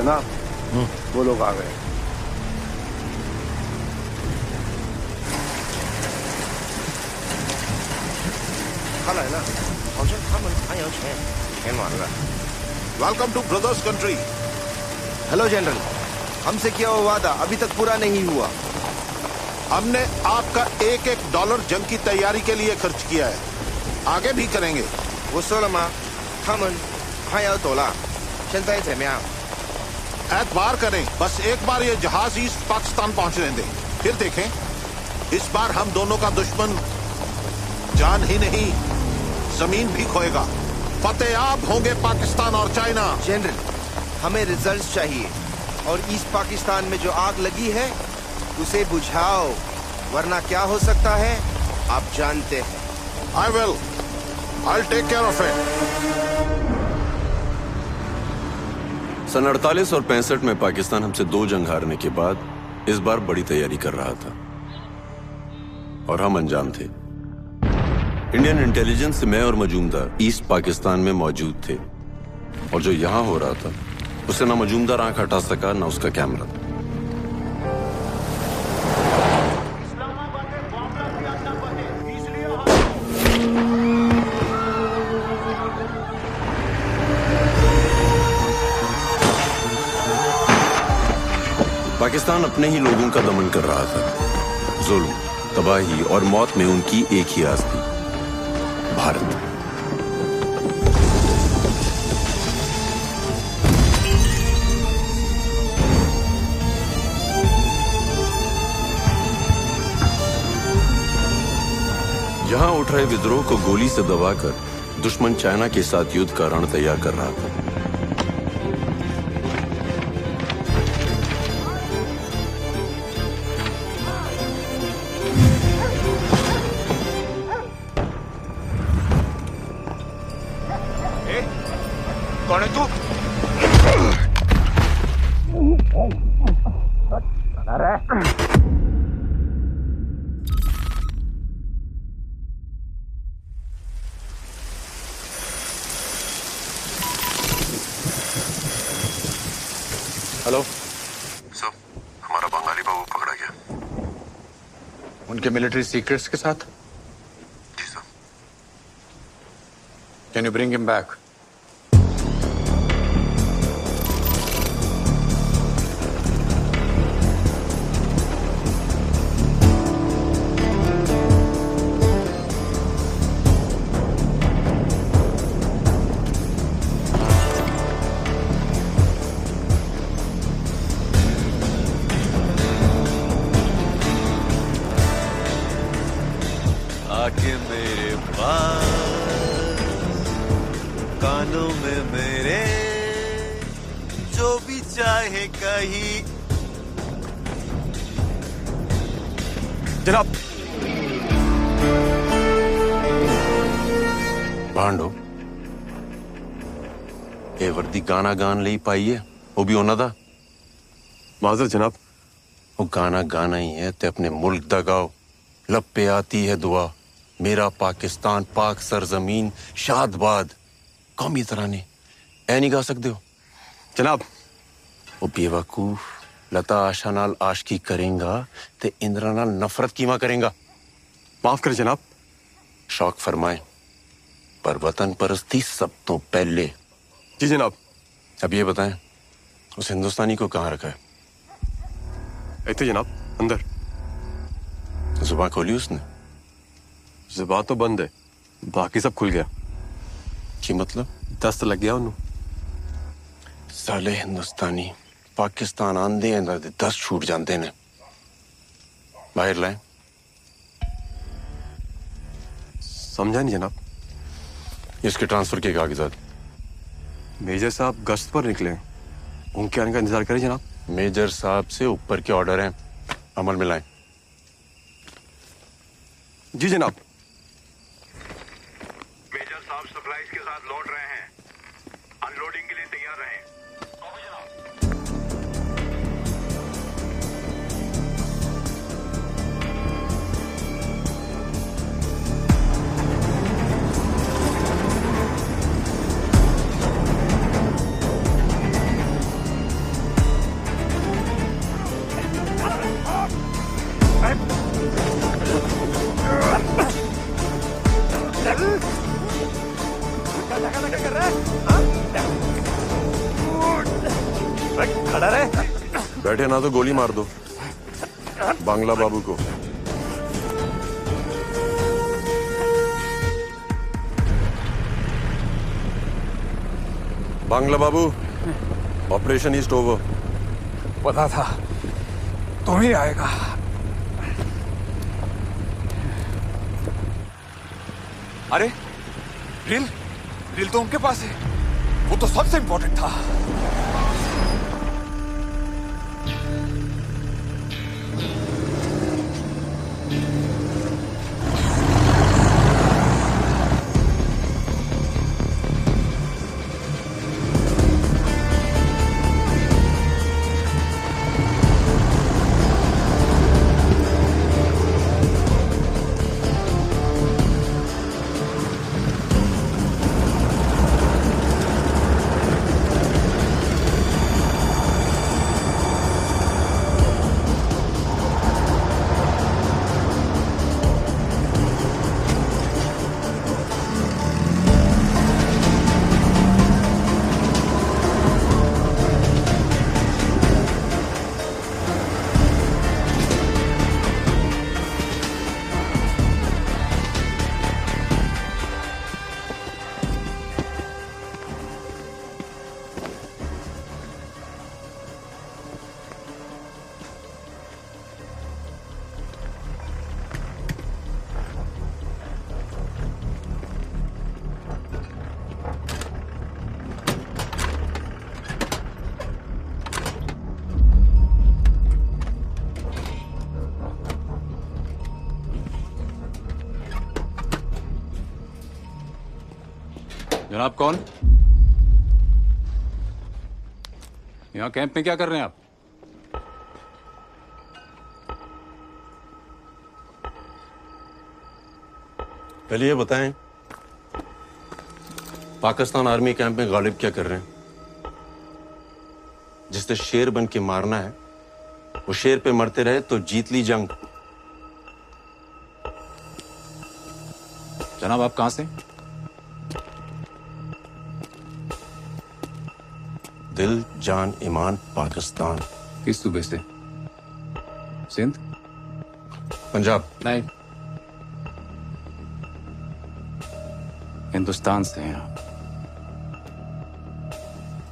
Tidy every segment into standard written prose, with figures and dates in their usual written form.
जनाब, वो लोग आ गए। Welcome two brothers country. Hello general, हमसे किया हुआ वादा अभी तक पूरा नहीं हुआ। हमने आपका एक एक डॉलर जंग की तैयारी के लिए खर्च किया है, आगे भी करेंगे। 我说了吗？他们还要走了，现在怎么样？ एतबार करें, बस एक बार ये जहाज ईस्ट पाकिस्तान पहुंचने दें, फिर देखें। इस बार हम दोनों का दुश्मन जान ही नहीं, जमीन भी खोएगा। फतेहाब होंगे पाकिस्तान और चाइना। जनरल, हमें रिजल्ट्स चाहिए और ईस्ट पाकिस्तान में जो आग लगी है उसे बुझाओ, वरना क्या हो सकता है आप जानते हैं। I will. I'll take care of it. सन 48 और 65 में पाकिस्तान हमसे 2 जंग हारने के बाद इस बार बड़ी तैयारी कर रहा था और हम अनजान थे। इंडियन इंटेलिजेंस से मैं और मजूमदार ईस्ट पाकिस्तान में मौजूद थे और जो यहां हो रहा था उसे ना मजूमदार आंख हटा सका ना उसका कैमरा। पाकिस्तान अपने ही लोगों का दमन कर रहा था। जुल्म, तबाही और मौत में उनकी एक ही आस थी, भारत। यहां उठ रहे विद्रोह को गोली से दबाकर दुश्मन चाइना के साथ युद्ध का रण तैयार कर रहा था। कौन है तू? हेलो सर, हमारा बंगाली बाबू पकड़ा गया। उनके मिलिट्री सीक्रेट्स के साथ? जी sir. Can you bring him back? आके मेरे पास, कानों में मेरे, जो भी चाहे कहीं। जनाब, भांडो ये वर्दी गाना गान ले पाई है, वो भी होना था। माजर जनाब। वो गाना गाना ही है ते अपने मुल्क दा गाओ। लब पे आती है दुआ, मेरा पाकिस्तान पाक सरजमीन शादबाद। कौमी तराने ऐ नहीं गा सकते हो जनाब। वो बेवकूफ लता आशा नाल आशकी करेंगा ते इंद्रा नाल नफरत कीमा करेंगा। माफ करें जनाब। शौक फरमाए पर वतन परस्ती सब तो पहले। जी जनाब। अब ये बताएं, उस हिंदुस्तानी को कहाँ रखा है? ऐसे जनाब, अंदर। जुबान खोली उसने? जुबान तो बंद है, बाकी सब खुल गया। की मतलब? दस्त लग गया उन्होंने। साले हिंदुस्तानी पाकिस्तान आंदे हैं दे 10 छूट जाते ने। बाहर लाए। समझा नहीं जनाब। इसके ट्रांसफर के कागजात? मेजर साहब गश्त पर निकले, उनके आने का इंतजार करें जनाब। मेजर साहब से ऊपर के ऑर्डर हैं, अमल में लाएं। जी जनाब। मेजर साहब सप्लाईज के साथ लौट रहे हैं, अनलोडिंग के लिए तैयार रहें। बैठे ना तो गोली मार दो बांग्ला बाबू को। बांग्ला बाबू, ऑपरेशन ईस्ट ओवर। पता था तुम ही आएगा। अरे रील रील तो उनके पास है, वो तो सबसे इंपॉर्टेंट था। जनाब कौन? यहाँ कैंप में क्या कर रहे हैं आप? पहले ये बताएं, पाकिस्तान आर्मी कैंप में गालिब क्या कर रहे हैं? जिसने शेर बन के मारना है वो शेर पे मरते रहे तो जीत ली जंग। जनाब आप कहां से? दिल जान ईमान पाकिस्तान। किस सूबे से? सिंध? पंजाब। नहीं, हिंदुस्तान से हैं आप।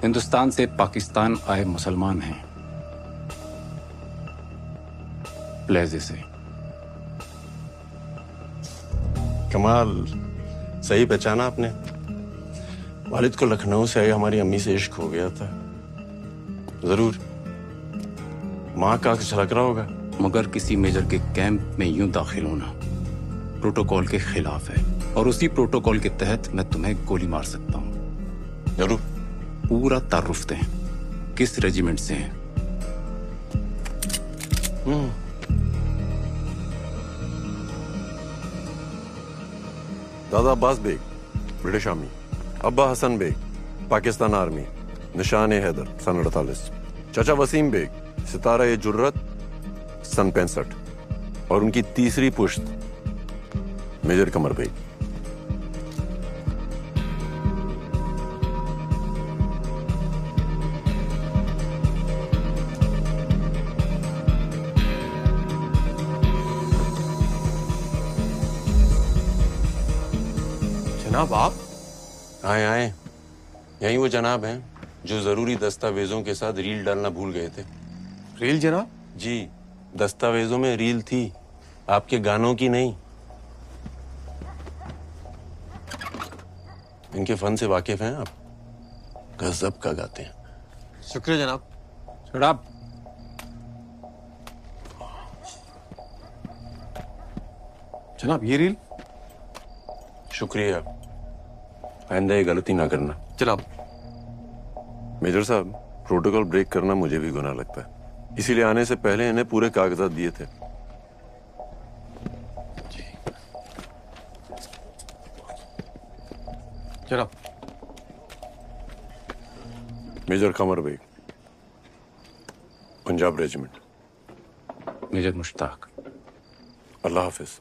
हिंदुस्तान से पाकिस्तान आए मुसलमान हैं, लहजे से। कमाल, सही पहचाना आपने। वालिद को लखनऊ से आई हमारी अम्मी से इश्क हो गया था। जरूर माँ का झलक रहा होगा। मगर किसी मेजर के कैंप में यूं दाखिल होना प्रोटोकॉल के खिलाफ है, और उसी प्रोटोकॉल के तहत मैं तुम्हें गोली मार सकता हूं। जरूर। पूरा तारुफ दें, किस रेजिमेंट से हैं? दादा अब्बास बेग, ब्रिटिश आर्मी। अब्बा हसन बेग, पाकिस्तान आर्मी, निशान हैदर, सन 48। चाचा वसीम बेग, सितारा ए जुर्रत, सन 65। और उनकी तीसरी पुश्त मेजर कमर बेग। जनाब आप? आए आए, यही वो जनाब हैं जो जरूरी दस्तावेजों के साथ रील डालना भूल गए थे। रील जनाब? जी, दस्तावेजों में रील थी, आपके गानों की नहीं। इनके फन से वाकिफ हैं आप? गजब का गाते हैं। शुक्रिया जनाब। जनाब जनाब ये रील? शुक्रिया, आइंदा ये गलती ना करना। जनाब। मेजर साहब, प्रोटोकॉल ब्रेक करना मुझे भी गुनाह लगता है, इसीलिए आने से पहले इन्हें पूरे कागजात दिए थे। जनाब। Major Qamar Baig, Punjab regiment. Major Mushtaq. Allah हाफिज।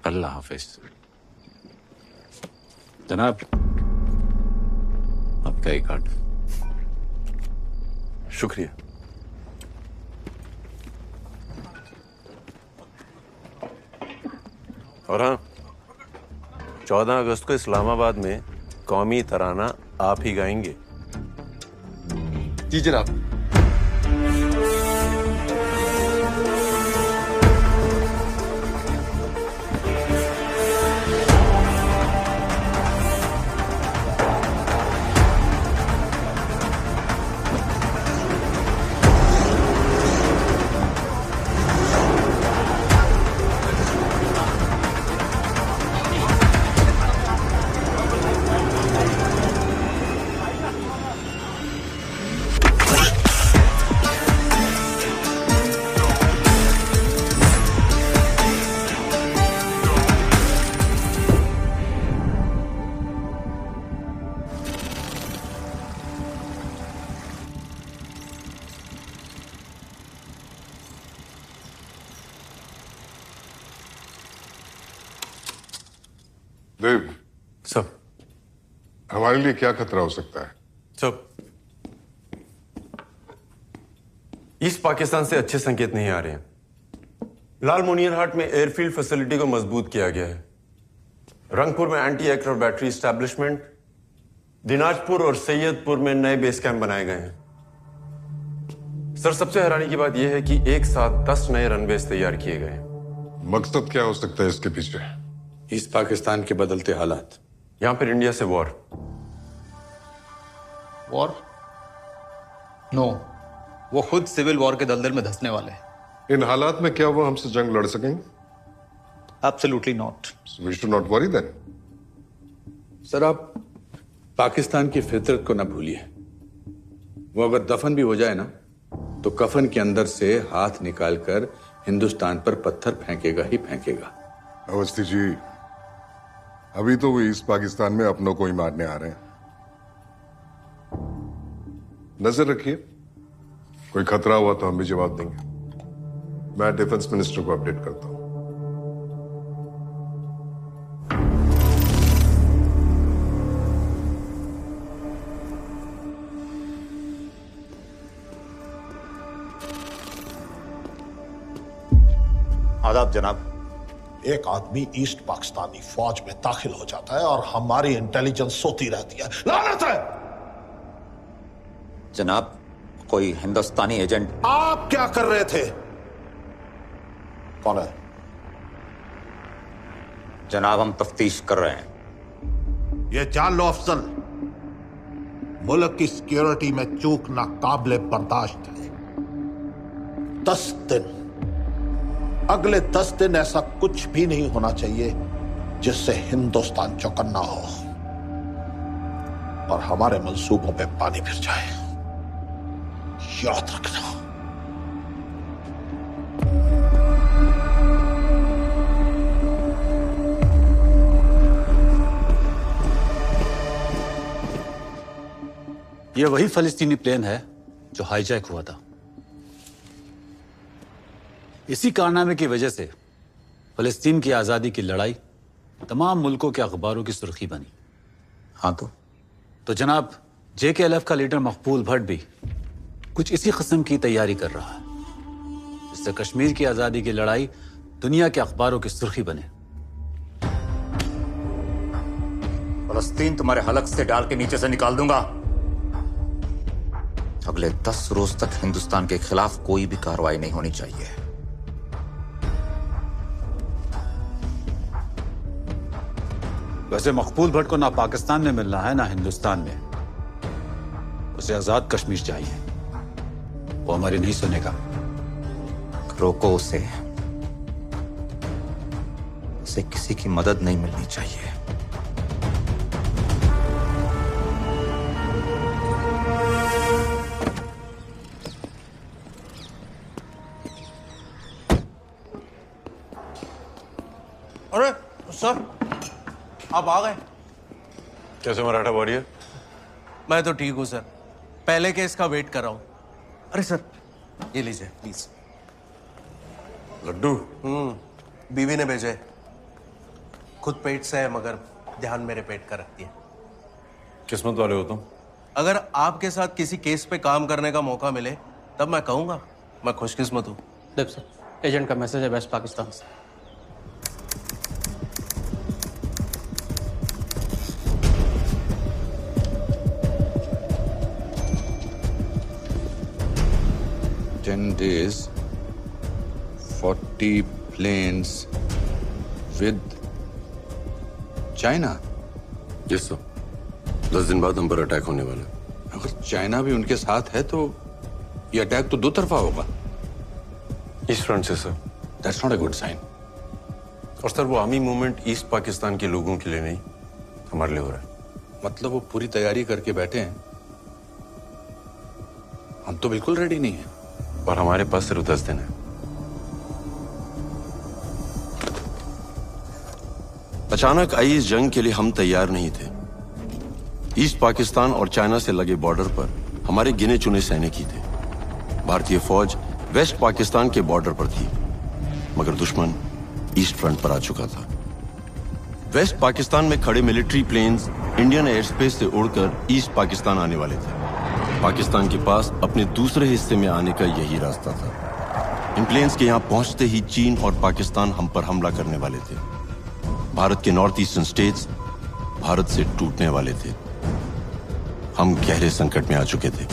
अल्लाह हाफिज। जनाब आपका एक कार्ड। शुक्रिया। और हाँ, 14 अगस्त को इस्लामाबाद में कौमी तराना आप ही गाएंगे। जी जनाब। देव, सब हमारे लिए क्या खतरा हो सकता है? सब ईस्ट पाकिस्तान से अच्छे संकेत नहीं आ रहे हैं। लाल मोनियरहाट में एयरफील्ड फैसिलिटी को मजबूत किया गया है। रंगपुर में anti aircraft battery establishment, Dinajpur और सैयदपुर में नए बेस कैंप बनाए गए हैं। सर, सबसे हैरानी की बात यह है कि एक साथ 10 नए रनवेज तैयार किए गए हैं। मकसद क्या हो सकता है इसके पीछे? ईस्ट पाकिस्तान के बदलते हालात। यहां पर इंडिया से वॉर। वॉर? नो, वो खुद सिविल वॉर के दलदल में धंसने वाले हैं। इन हालात में क्या वो हमसे जंग लड़ सकेंगे? Absolutely not. We should not worry then. Sir, आप पाकिस्तान की फितरत को ना भूलिए। वो अगर दफन भी हो जाए ना, तो कफन के अंदर से हाथ निकालकर हिंदुस्तान पर पत्थर फेंकेगा ही फेंकेगा। अवस्थी जी, अभी तो वो ईस्ट पाकिस्तान में अपनों को ही मारने आ रहे हैं। नजर रखिए, कोई खतरा हुआ तो हम भी जवाब देंगे। मैं डिफेंस मिनिस्टर को अपडेट करता हूं। आदाब जनाब। एक आदमी ईस्ट पाकिस्तानी फौज में दाखिल हो जाता है और हमारी इंटेलिजेंस सोती रहती है। लानत है! जनाब, कोई हिंदुस्तानी एजेंट। आप क्या कर रहे थे? कौन है? जनाब, हम तफ्तीश कर रहे हैं। ये जान लो अफजल, मुल्क की सिक्योरिटी में चूक नाकाबिले बर्दाश्त है। 10 दिन, अगले 10 दिन ऐसा कुछ भी नहीं होना चाहिए जिससे हिंदुस्तान चौकन्ना हो और हमारे मंसूबों पे पानी फिर जाए। याद रखना। यह वही फलस्तीनी प्लेन है जो हाईजैक हुआ था। इसी कारनामे की वजह से फलस्तीन की आजादी की लड़ाई तमाम मुल्कों के अखबारों की सुर्खी बनी। हाँ तो जनाब, JKLF का लीडर मकबूल भट्ट भी कुछ इसी किस्म की तैयारी कर रहा है, जिससे कश्मीर की आजादी की लड़ाई दुनिया के अखबारों की सुर्खी बने। फलस्तीन तुम्हारे हलक से डाल के नीचे से निकाल दूंगा। अगले 10 रोज तक हिंदुस्तान के खिलाफ कोई भी कार्रवाई नहीं होनी चाहिए। वैसे मकबूल भट्ट को ना पाकिस्तान में मिलना है ना हिंदुस्तान में। उसे आजाद कश्मीर चाहिए। वो हमारी नहीं सुनेगा। रोको उसे। उसे किसी की मदद नहीं मिलनी चाहिए। अरे सर, आप आ गए। कैसे मराठा वॉरियर? मैं तो ठीक हूँ सर, पहले केस का वेट कर रहा हूँ। अरे सर, ये लीजिए प्लीज। लड्डू? बीवी ने भेजे। खुद पेट से है मगर ध्यान मेरे पेट का रखती है। किस्मत वाले हो तुम। अगर आपके साथ किसी केस पे काम करने का मौका मिले तब मैं कहूंगा मैं खुशकिस्मत हूँ। सर, एजेंट का मैसेज है वेस्ट पाकिस्तान से। last is 40 planes with China. Yes sir, 10 दिन बाद हम पर अटैक होने वाला है। अगर चाइना भी उनके साथ है तो ये अटैक तो दो तरफा होगा। इस फ्रंट से sir. That's not a good sign. और सर वो आर्मी मूवमेंट ईस्ट पाकिस्तान के लोगों के लिए नहीं, हमारे लिए हो रहा है। मतलब वो पूरी तैयारी करके बैठे हैं, हम तो बिल्कुल रेडी नहीं हैं। और हमारे पास सिर्फ 10 दिन है। अचानक आई इस जंग के लिए हम तैयार नहीं थे। ईस्ट पाकिस्तान और चाइना से लगे बॉर्डर पर हमारे गिने चुने सैनिक ही थे। भारतीय फौज वेस्ट पाकिस्तान के बॉर्डर पर थी, मगर दुश्मन ईस्ट फ्रंट पर आ चुका था। वेस्ट पाकिस्तान में खड़े military planes Indian air space से उड़कर ईस्ट पाकिस्तान आने वाले थे। पाकिस्तान के पास अपने दूसरे हिस्से में आने का यही रास्ता था। इन प्लेन्स के यहाँ पहुंचते ही चीन और पाकिस्तान हम पर हमला करने वाले थे। भारत के नॉर्थ ईस्टर्न स्टेट्स भारत से टूटने वाले थे। हम गहरे संकट में आ चुके थे।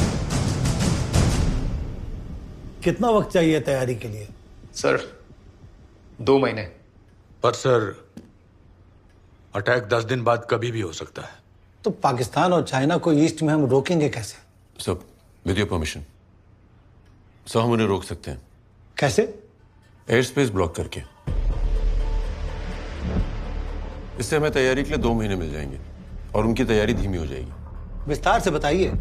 कितना वक्त चाहिए तैयारी के लिए? सर 2 महीने। पर सर अटैक 10 दिन बाद कभी भी हो सकता है। तो पाकिस्तान और चाइना को ईस्ट में हम रोकेंगे कैसे? सब विद योर परमिशन सर, हम उन्हें रोक सकते हैं। कैसे? एयर स्पेस ब्लॉक करके। इससे हमें तैयारी के लिए 2 महीने मिल जाएंगे और उनकी तैयारी धीमी हो जाएगी। विस्तार से बताइए।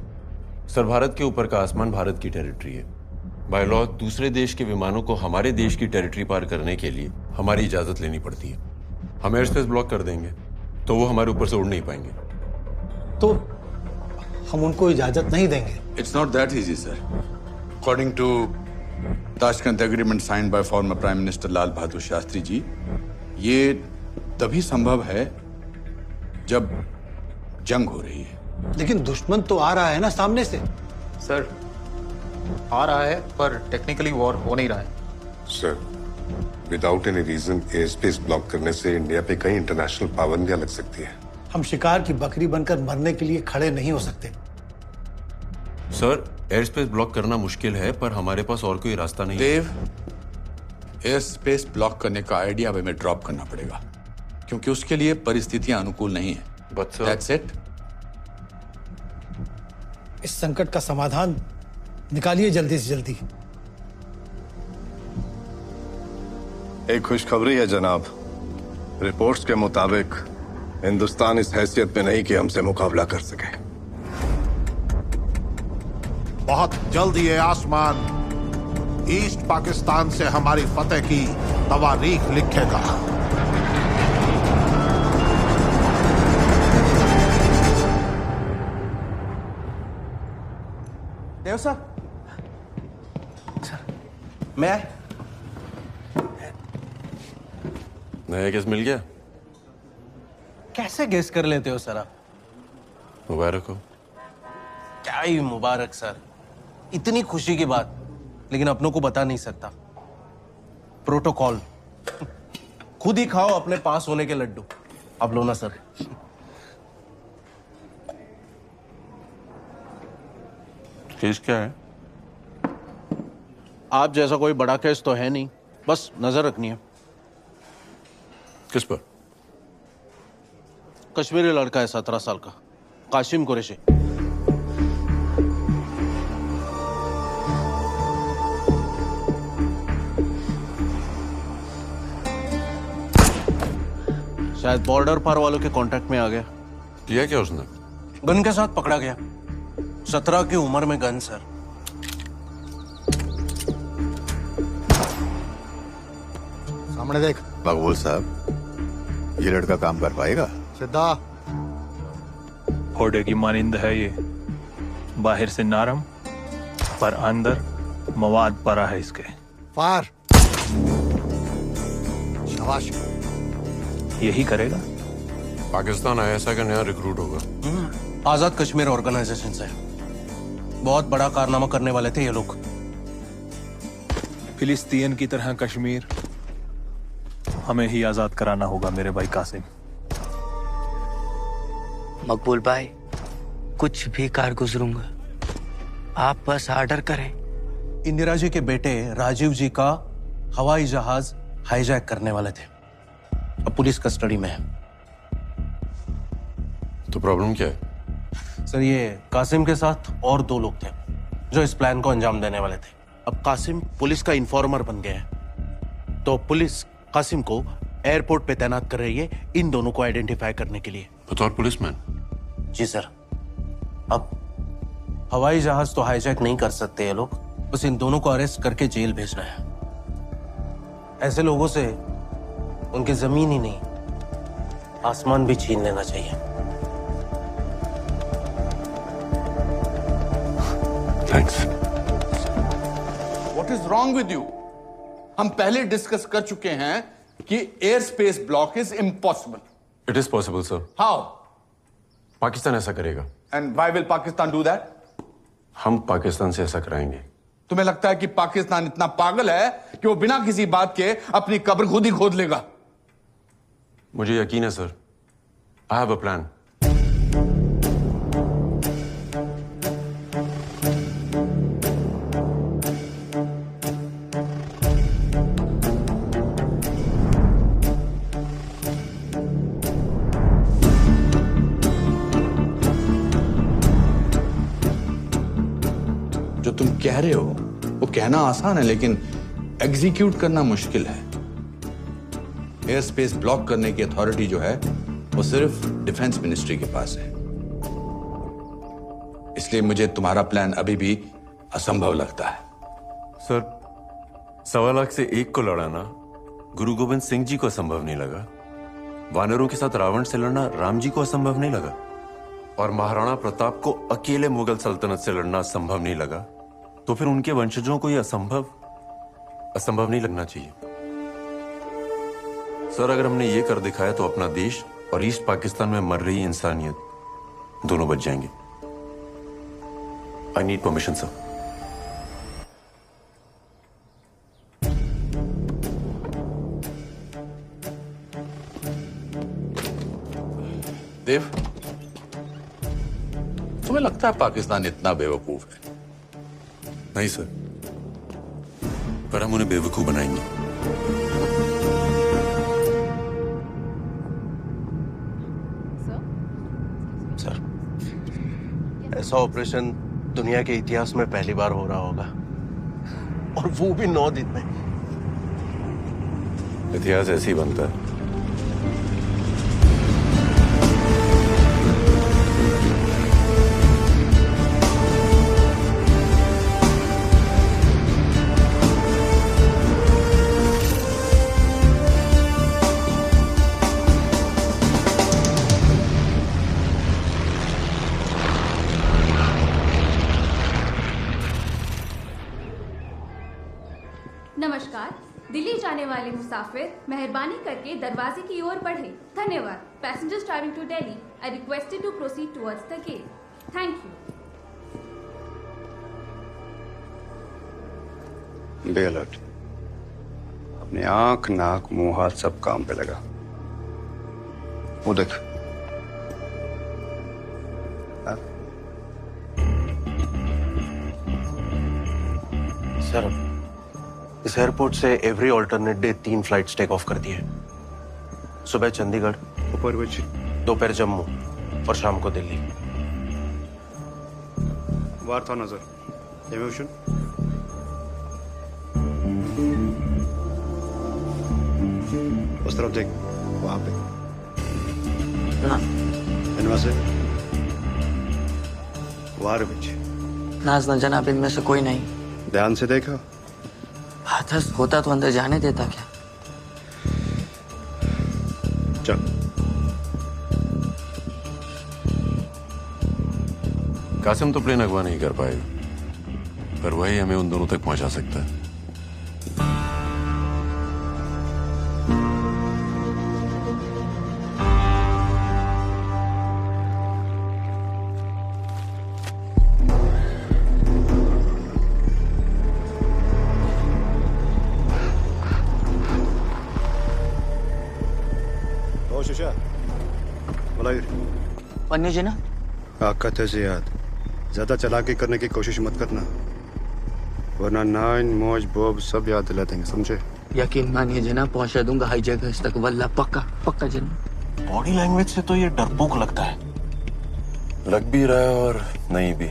सर, भारत के ऊपर का आसमान भारत की टेरिटरी है। बाय लॉ दूसरे देश के विमानों को हमारे देश की टेरिटरी पार करने के लिए हमारी इजाजत लेनी पड़ती है। हम एयर स्पेस ब्लॉक कर देंगे तो वो हमारे ऊपर से उड़ नहीं पाएंगे। तो हम उनको इजाजत नहीं देंगे? It's not that easy, sir. According to Tashkent Agreement signed by former Prime Minister Lal Bahadur Shastri ji, ये तभी संभव है जब जंग हो रही है। लेकिन दुश्मन तो आ रहा है ना सामने से। सर आ रहा है पर टेक्निकली वॉर हो नहीं रहा है। Sir, without any reason air space block करने से इंडिया पे कई इंटरनेशनल पाबंदियां लग सकती है। हम शिकार की बकरी बनकर मरने के लिए खड़े नहीं हो सकते। सर, एयर स्पेस ब्लॉक करना मुश्किल है पर हमारे पास और कोई रास्ता नहीं। देव, एयर स्पेस ब्लॉक करने का आइडिया अब हमें ड्रॉप करना पड़ेगा क्योंकि उसके लिए परिस्थितियां अनुकूल नहीं है। But sir, That's it. इस संकट का समाधान निकालिए जल्दी से जल्दी। एक खुशखबरी है जनाब। रिपोर्ट्स के मुताबिक हिंदुस्तान इस हैसियत में नहीं कि हमसे मुकाबला कर सके। बहुत जल्द ये आसमान ईस्ट पाकिस्तान से हमारी फतेह की तवारीख लिखेगा। देव साहब, मैं नया केस मिल गया? कैसे गेस कर लेते हो सर आप? मुबारक हो। क्या ही मुबारक सर, इतनी खुशी की बात, लेकिन अपनों को बता नहीं सकता। प्रोटोकॉल। खुद ही खाओ अपने पास होने के लड्डू। अब लो ना सर। केस क्या है? आप जैसा कोई बड़ा केस तो है नहीं, बस नजर रखनी है। किस पर? कश्मीरी लड़का है 17 साल का, कासिम कुरैशी। शायद बॉर्डर पार वालों के कांटेक्ट में आ गया। किया क्या उसने? गन के साथ पकड़ा गया। 17 की उम्र में गन सर। सामने देख। मकबूल साहब, ये लड़का काम कर पाएगा? सिद्धा। घोड़े की मानिंद है ये, बाहर से नरम पर अंदर मवाद पड़ा है इसके। फार। शाबाश। यही करेगा। पाकिस्तान आईएसआई का नया रिक्रूट होगा। आजाद कश्मीर ऑर्गेनाइजेशन से। बहुत बड़ा कारनामा करने वाले थे ये लोग। फिलिस्तीन की तरह कश्मीर हमें ही आजाद कराना होगा मेरे भाई कासिम। मकबूल भाई, कुछ भी कार गुजरूंगा, आप बस ऑर्डर करें, इंदिरा जी के बेटे राजीव जी का हवाई जहाज हाईजैक करने वाले थे। अब पुलिस कस्टडी में है। तो प्रॉब्लम क्या है? सर, ये कासिम के साथ और 2 लोग थे जो इस प्लान को अंजाम देने वाले थे। अब कासिम पुलिस का इन्फॉर्मर बन गया है, तो पुलिस कासिम को एयरपोर्ट पे तैनात कर रही है इन दोनों को आइडेंटिफाई करने के लिए। बतौर पुलिसमैन? जी सर। अब हवाई जहाज तो हाईजैक नहीं कर सकते ये लोग, बस इन दोनों को अरेस्ट करके जेल भेजना है। ऐसे लोगों से उनके जमीन ही नहीं आसमान भी छीन लेना चाहिए। Thanks. What is wrong with you? हम पहले डिस्कस कर चुके हैं कि air space block is impossible. It is possible sir. How? Pakistan ऐसा करेगा। And why will Pakistan do that? हम पाकिस्तान से ऐसा कराएंगे। तुम्हें लगता है कि पाकिस्तान इतना पागल है कि वो बिना किसी बात के अपनी कब्र खुद ही खोद लेगा? मुझे यकीन है sir. I have a plan. जो तुम कह रहे हो वो कहना आसान है, लेकिन एग्जीक्यूट करना मुश्किल है। एयर स्पेस ब्लॉक करने की अथॉरिटी जो है वो सिर्फ डिफेंस मिनिस्ट्री के पास है। इसलिए मुझे तुम्हारा प्लान अभी भी असंभव लगता है। सर, 1.25 लाख से 1 को लड़ाना गुरु गोविंद सिंह जी को असंभव नहीं लगा। वानरों के साथ रावण से लड़ना राम जी को असंभव नहीं लगा। और महाराणा प्रताप को अकेले मुगल सल्तनत से लड़ना संभव नहीं लगा, तो फिर उनके वंशजों को यह असंभव नहीं लगना चाहिए। सर, अगर हमने ये कर दिखाया तो अपना देश और ईस्ट पाकिस्तान में मर रही इंसानियत दोनों बच जाएंगे। I need permission sir. Dev, तुम्हें लगता है पाकिस्तान इतना बेवकूफ है? नहीं सर, पर हम उन्हें बेवकूफ बनाएंगे। सर, ऐसा ऑपरेशन दुनिया के इतिहास में पहली बार हो रहा होगा, और वो भी 9 दिन में। इतिहास ऐसे ही बनता है। नमस्कार। दिल्ली जाने वाले मुसाफिर मेहरबानी करके दरवाजे की ओर बढ़े। धन्यवाद। Passengers travelling to Delhi are requested to proceed towards the gate. Thank you. Be alert. अपने आंख, नाक, मुंह, हाथ सब काम पे लगा। वो देख। सर, इस एयरपोर्ट से every alternate day 3 flights take off कर दिए। सुबह चंडीगढ़, दोपहर जम्मू और शाम को दिल्ली। वार्ता नजर इमोशन। उस तरफ देख, वहां पे इनमें से वारविच। नाज न जनाब, इनमें से कोई नहीं। ध्यान से देखा। हाथस होता तो अंदर जाने देता क्या? चल। कासिम तो प्लेन अगवा नहीं कर पाएगा, पर वही हमें उन दोनों तक पहुंचा सकता है। पन्नी जी ना, आग का तेज याद। ज्यादा चालाकी करने की कोशिश मत करना। वरना नाइन मौज बोब सब याद दिला देंगे, समझे? यकीन मानिए जनाब, पहुंचा दूंगा हर जगह तक, वल्ला पक्का पक्का जनाब। बॉडी लैंग्वेज से तो ये डरपोक लगता है। लग भी रहा है और नहीं भी।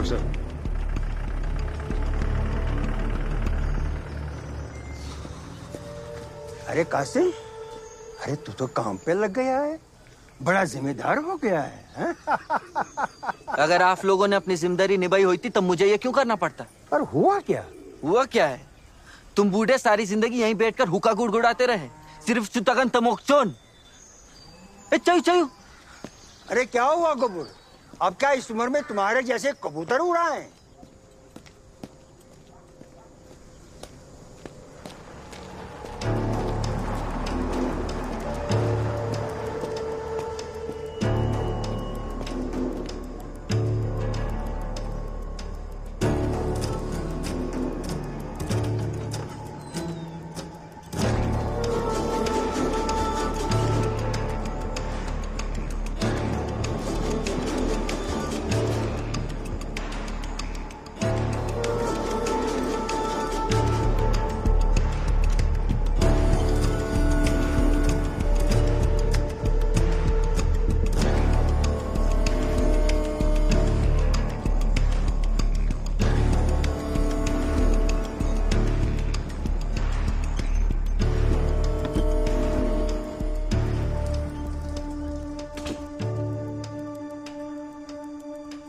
सर अरे कासिम, अरे तू तो काम पे लग गया है, बड़ा जिम्मेदार हो गया है। अगर आप लोगों ने अपनी जिम्मेदारी निभाई होती तब मुझे ये क्यों करना पड़ता? पर हुआ क्या? हुआ क्या है? तुम बूढ़े सारी जिंदगी यहीं बैठकर हुक्का गुड़गुड़ाते रहे, सिर्फ चुतगन तमोक्चोन। चायू अरे क्या हुआ कबूतर? अब क्या इस उम्र में तुम्हारे जैसे कबूतर उड़ाएं?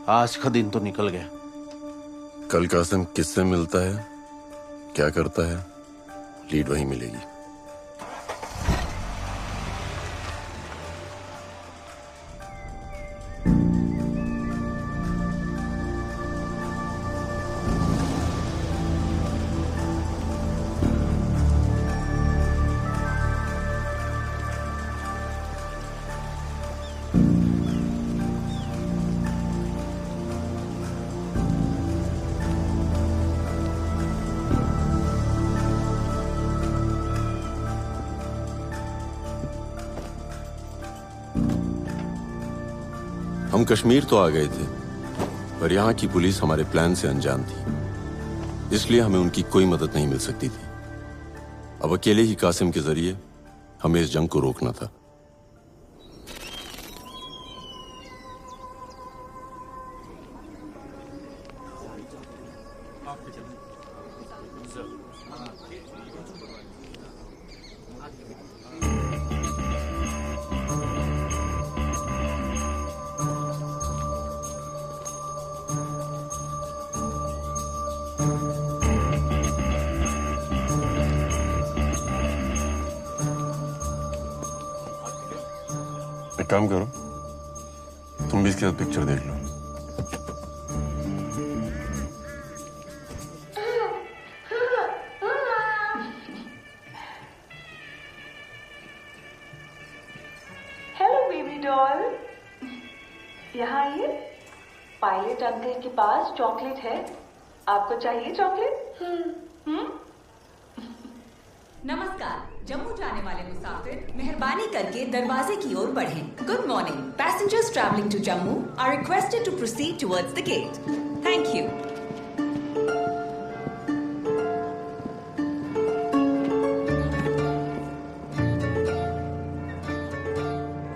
आज का दिन तो निकल गया। कल कासिम किससे मिलता है, क्या करता है, लीड वहीं मिलेगी। हम कश्मीर तो आ गए थे, पर यहाँ की पुलिस हमारे प्लान से अनजान थी, इसलिए हमें उनकी कोई मदद नहीं मिल सकती थी। अब अकेले ही कासिम के जरिए हमें इस जंग को रोकना था। एक काम करो, तुम भी इसके साथ पिक्चर देख लो। हेलो बेबी डॉल, यहाँ आइए। पायलट अंकल के पास चॉकलेट है, आपको चाहिए चॉकलेट? नमस्कार, जम्मू जाने वाले मुसाफिर मेहरबानी करके दरवाजे की ओर बढ़ें। Good morning, passengers travelling to Jammu are requested to proceed towards the gate. Thank you.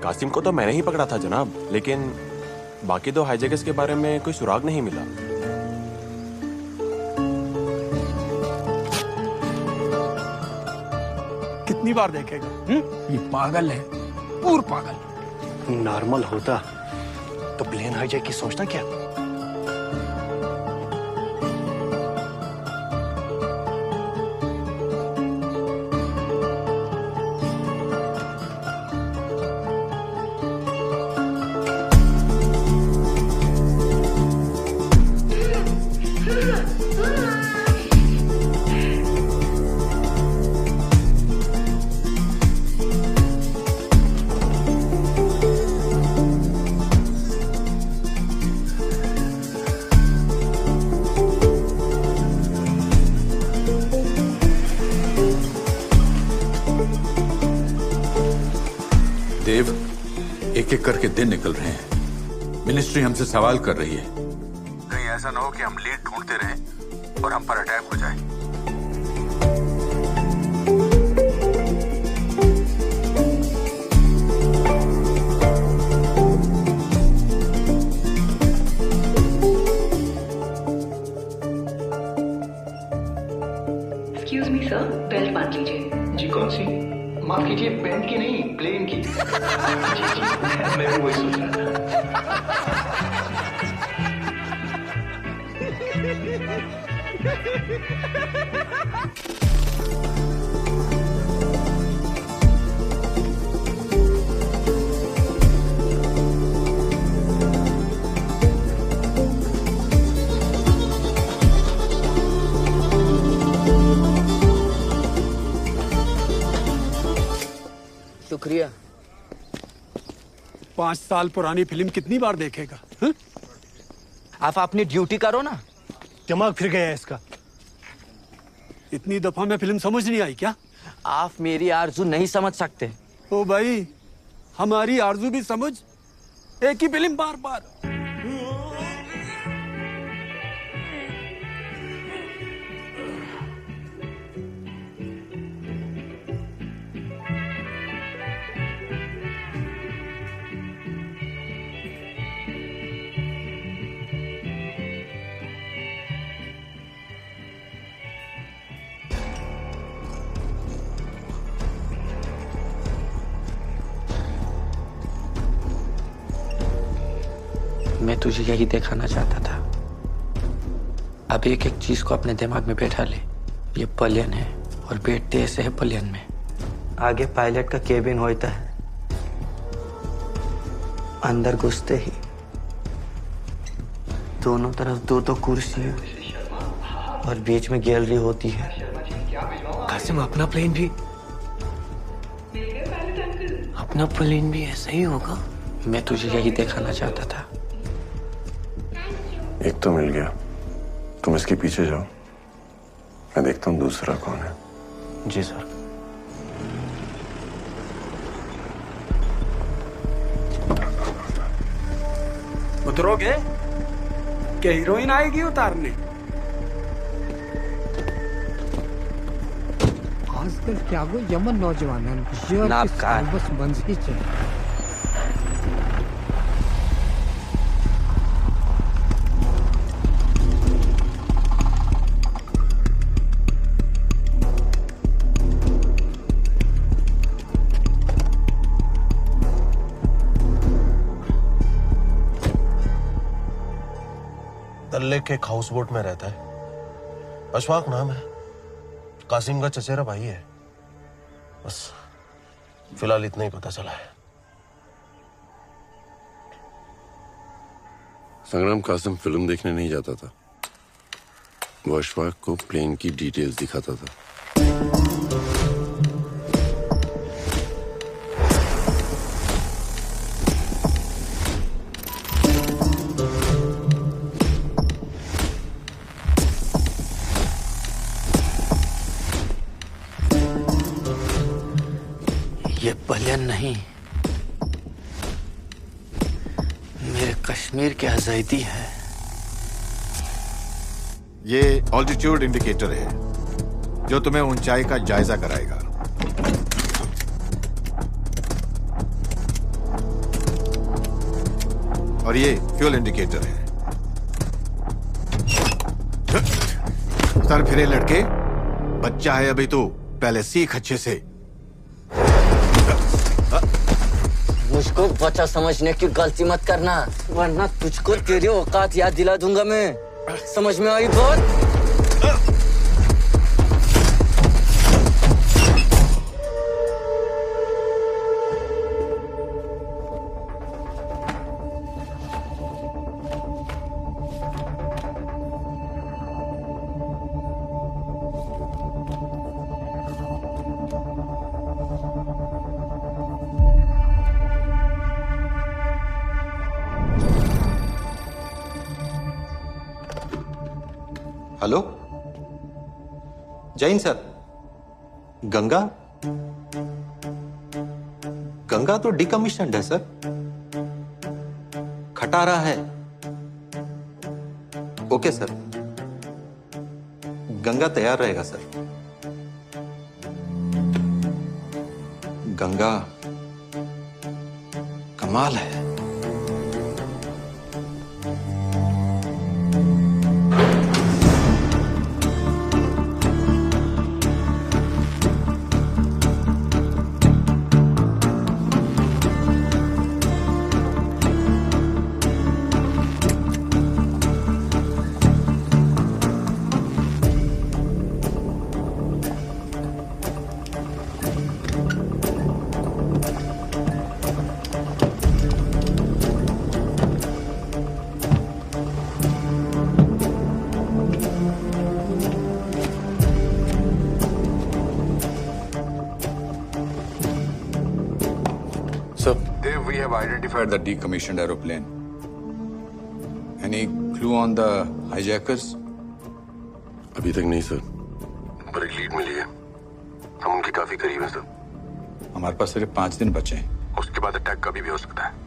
Qasim को तो मैंने ही पकड़ा था जनाब, लेकिन बाकी दो हाईजैकर्स के बारे में कोई सुराग नहीं मिला। कितनी बार देखेगा? ये पागल है, पूर्ण पागल। नॉर्मल होता तो प्लेन हाईजैक की सोचता क्या? देव, एक एक करके दिन निकल रहे हैं। मिनिस्ट्री हमसे सवाल कर रही है। कहीं ऐसा ना हो कि हम लीड ढूंढते रहें और हम पर अटैक हो जाए। एक्सक्यूज मी सर, बेल्ट बांध लीजिए। जी कौन सी? माफ कीजिए, पेन की नहीं, प्लेन की। जी जी, मैं भी वही सोच रहा था। शुक्रिया। 5 साल पुरानी फिल्म कितनी बार देखेगा? हा? आप अपनी ड्यूटी करो ना। दिमाग फिर गया इसका। इतनी दफा में फिल्म समझ नहीं आई क्या? आप मेरी आरज़ू नहीं समझ सकते। ओ भाई, हमारी आरज़ू भी समझ। एक ही फिल्म बार बार। मैं तुझे यही दिखाना चाहता था। अब एक एक चीज को अपने दिमाग में बैठा ले। ये प्लेन है और बैठते ऐसे है प्लेन में। आगे पायलट का केबिन होता है। अंदर घुसते ही दोनों तरफ दो दो कुर्सी और बीच में गैलरी होती है। कासिम, अपना प्लेन भी ऐसा ही होगा। मैं तुझे यही दिखाना चाहता था। एक तो मिल गया, तुम इसके पीछे जाओ, मैं देखता हूँ दूसरा कौन है। जी सर। उतरोगे? क्या हीरोइन आएगी उतारने? आजकल क्या वो यमन नौजवान बस बंद ही चले। तल्ले के एक हाउस बोट में रहता है। अशफाक नाम है। कासिम का चचेरा भाई है। बस फिलहाल इतना ही पता चला है। संग्राम कासिम फिल्म देखने नहीं जाता था, वो अशफाक को प्लेन की डिटेल्स दिखाता था। ये प्लेन नहीं, मेरे कश्मीर की आजादी है। ये ऑल्टीट्यूड इंडिकेटर है जो तुम्हें ऊंचाई का जायजा कराएगा। और ये फ्यूल इंडिकेटर है। सर फिरे लड़के, बच्चा है अभी तो, पहले सीख अच्छे से। मुझको बच्चा समझने की गलती मत करना, वरना तुझको तेरी औकात याद दिला दूंगा मैं। समझ में आई बात? हेलो जैन सर, गंगा तो डिकमीशन्ड है सर, खटारा है। ओके सर, गंगा तैयार रहेगा सर। गंगा कमाल है। Dave, we have identified the decommissioned aeroplane. Any clue on the hijackers? अभी तक नहीं सर। पर एक लीड मिली है, हम उनके काफी करीब हैं सर। हमारे पास सिर्फ 5 दिन बचे हैं। उसके बाद अटैक कभी भी हो सकता है।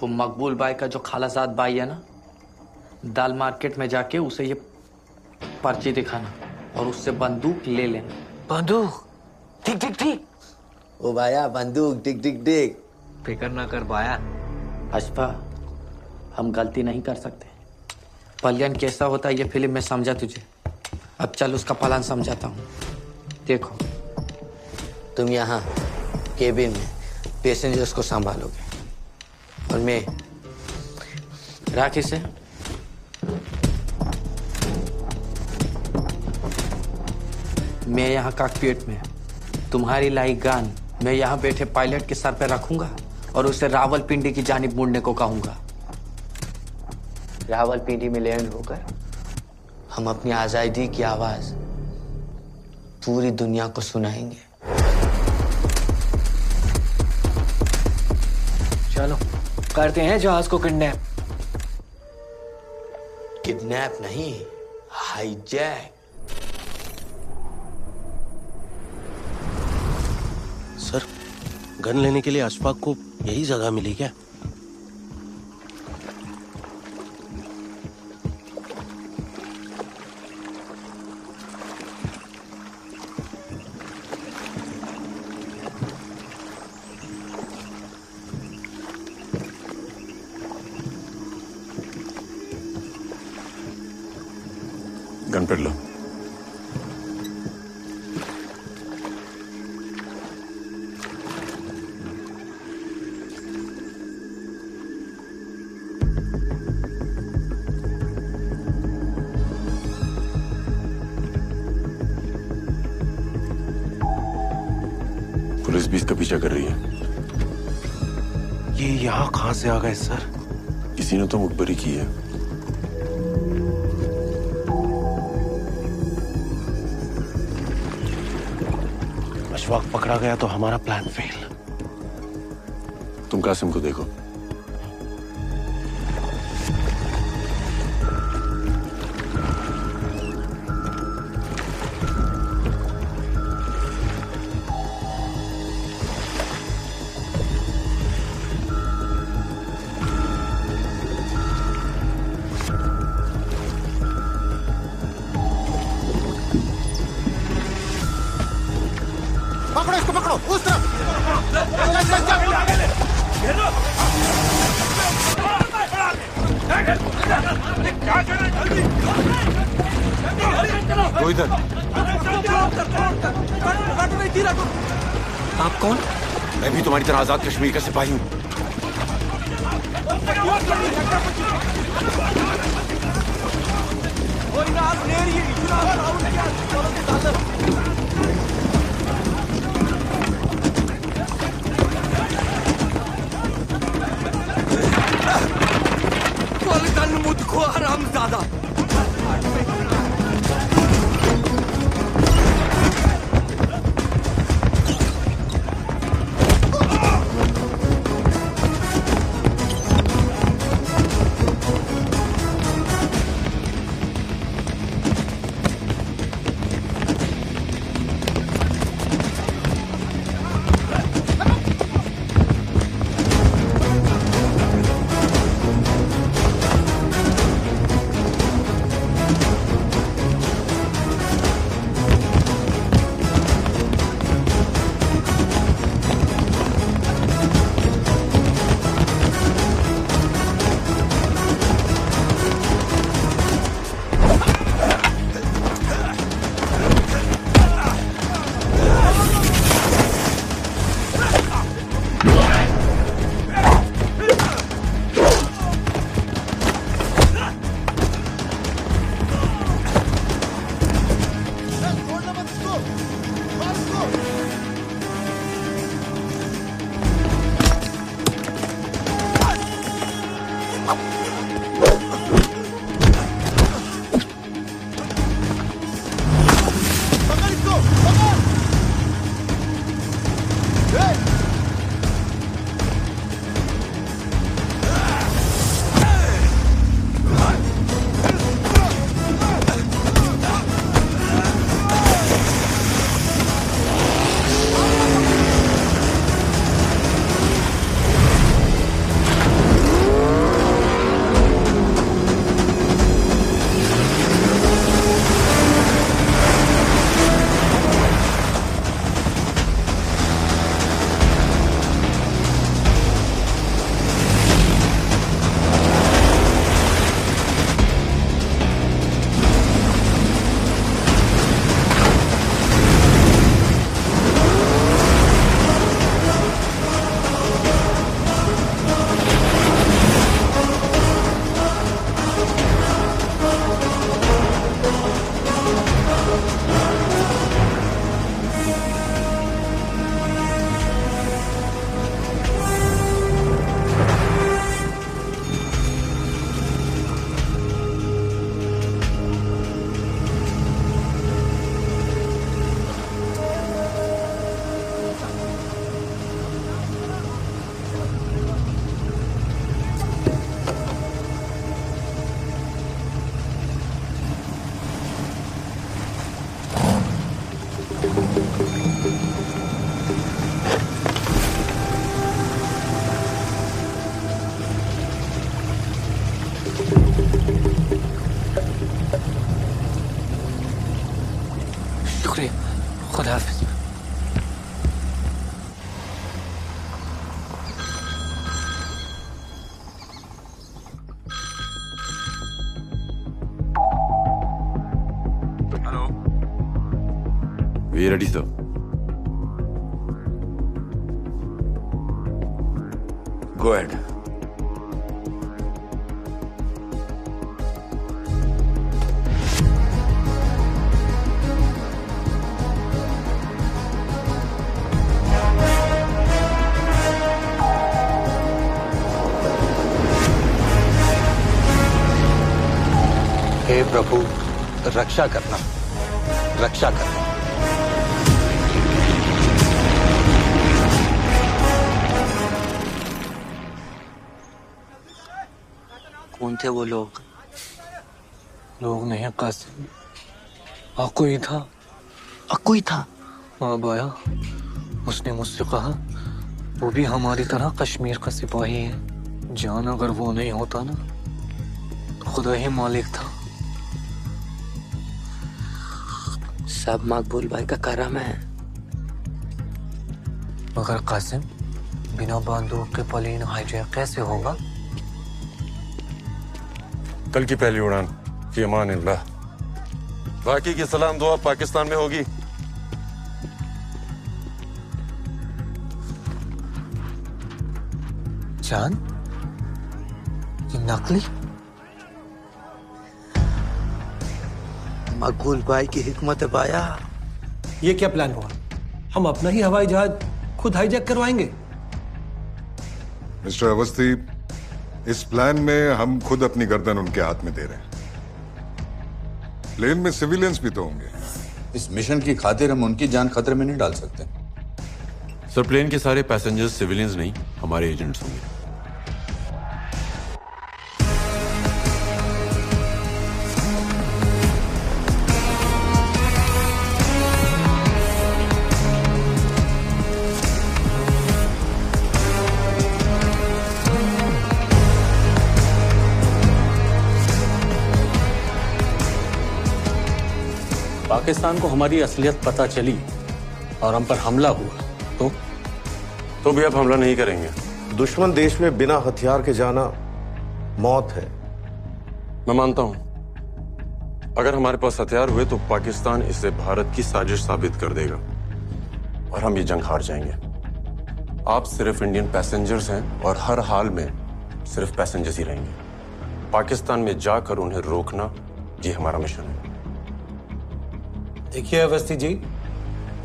वो मकबूल भाई का जो खालाजाद भाई है ना, दाल मार्केट में जाके उसे ये पर्ची दिखाना और उससे बंदूक ले लेना। बंदूक? ठीक ठीक ठीक। ओ भाया बंदूक टिक टिक टिक। फिक्र ना कर भाया। अशफा, हम गलती नहीं कर सकते। पलियन कैसा होता है ये फिल्म में समझा तुझे। अब चल उसका प्लान समझाता हूँ। देखो, तुम यहाँ केबिन में पैसेंजर्स को संभालोगे और मैं राखी से मैं यहाँ कॉकपिट में तुम्हारी लाई गन मैं यहाँ बैठे पायलट के सर पे रखूंगा और उसे रावलपिंडी की जानिब मुड़ने को कहूंगा। रावलपिंडी में लैंड होकर हम अपनी आजादी की आवाज पूरी दुनिया को सुनाएंगे। चलो करते हैं जहाज को किडनैप। किडनैप नहीं, हाईजैक। सर, गन लेने के लिए अशफाक को यही जगह मिली क्या? गन पकड़ लो। पुलिस भी इसका पीछा कर रही है। ये यहाँ कहां से आ गए सर? किसी ने तो मुखबरी की है। अशफाक पकड़ा गया तो हमारा प्लान फेल। तुम कासिम को देखो। उस तरफ। वो इधर। आप कौन? मैं भी तुम्हारी तरह आजाद कश्मीर का सिपाही हूँ। मुझको हरामजादा। शुक्रिया, खुदा हाफिज। We ready, sir? Go ahead. हे प्रभु, रक्षा करना, रक्षा करना। कौन थे वो लोग? लोग नहीं कासिम, अक्कू ही था। अक्कू ही था? हाँ बाया, उसने मुझसे कहा वो भी हमारी तरह कश्मीर का सिपाही है। जान अगर वो नहीं होता ना तो खुदा ही मालिक था। सब मकबूल भाई का करम है। मगर कासिम, बिना बंदूक के प्लेन हाईजैक कैसे होगा? कल की पहली उड़ान फी अमानिल्लाह। बाकी की सलाम दुआ पाकिस्तान में होगी। चांद, ये नकली? मकबूल भाई की हिकमत बाया। ये क्या प्लान हुआ? हम अपना ही हवाई जहाज खुद हाईजैक करवाएंगे? मिस्टर अवस्थी, इस प्लान में हम खुद अपनी गर्दन उनके हाथ में दे रहे हैं। प्लेन में सिविलियंस भी तो होंगे। इस मिशन की खातिर हम उनकी जान खतरे में नहीं डाल सकते। सर, प्लेन के सारे पैसेंजर्स सिविलियंस नहीं, हमारे एजेंट्स होंगे। पाकिस्तान को हमारी असलियत पता चली और हम पर हमला हुआ तो भी अब हमला नहीं करेंगे। दुश्मन देश में बिना हथियार के जाना मौत है। मैं मानता हूं, अगर हमारे पास हथियार हुए तो पाकिस्तान इसे भारत की साजिश साबित कर देगा और हम ये जंग हार जाएंगे। आप सिर्फ इंडियन पैसेंजर्स हैं और हर हाल में सिर्फ पैसेंजर्स ही रहेंगे। पाकिस्तान में जाकर उन्हें रोकना, ये हमारा मिशन है। देखिए अवस्थी जी,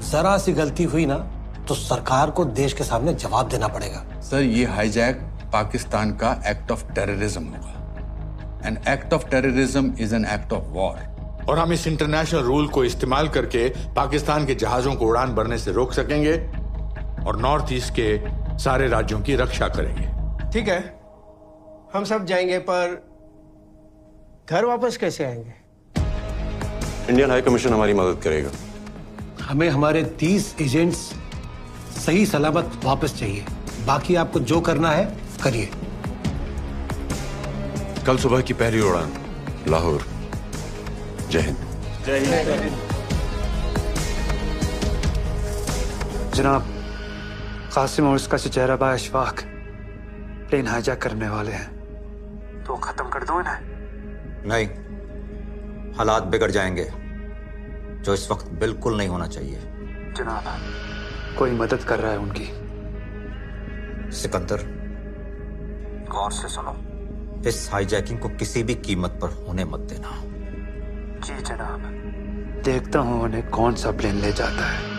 जरा सी गलती हुई ना तो सरकार को देश के सामने जवाब देना पड़ेगा। सर, ये हाईजैक पाकिस्तान का एक्ट ऑफ टेररिज्म होगा। An act of terrorism is an act of war. और हम इस इंटरनेशनल रूल को इस्तेमाल करके पाकिस्तान के जहाजों को उड़ान भरने से रोक सकेंगे और नॉर्थ ईस्ट के सारे राज्यों की रक्षा करेंगे। ठीक है, हम सब जाएंगे, पर घर वापस कैसे आएंगे? इंडियन हाई कमीशन हमारी मदद करेगा। हमें हमारे 30 एजेंट्स सही सलामत वापस चाहिए। बाकी आपको जो करना है करिए। कल सुबह की पहली उड़ान लाहौर। जय हिंद। जय हिंद। जनाब, कासिम और उसका चचेरा भाई अशफाक प्लेन हाईजैक करने वाले हैं। तो खत्म कर दो इन्हें। नहीं, हालात बिगड़ जाएंगे, जो इस वक्त बिल्कुल नहीं होना चाहिए। जनाब, कोई मदद कर रहा है उनकी। सिकंदर, गौर से सुनो, इस हाईजैकिंग को किसी भी कीमत पर होने मत देना। जी जनाब। देखता हूं उन्हें कौन सा प्लेन ले जाता है।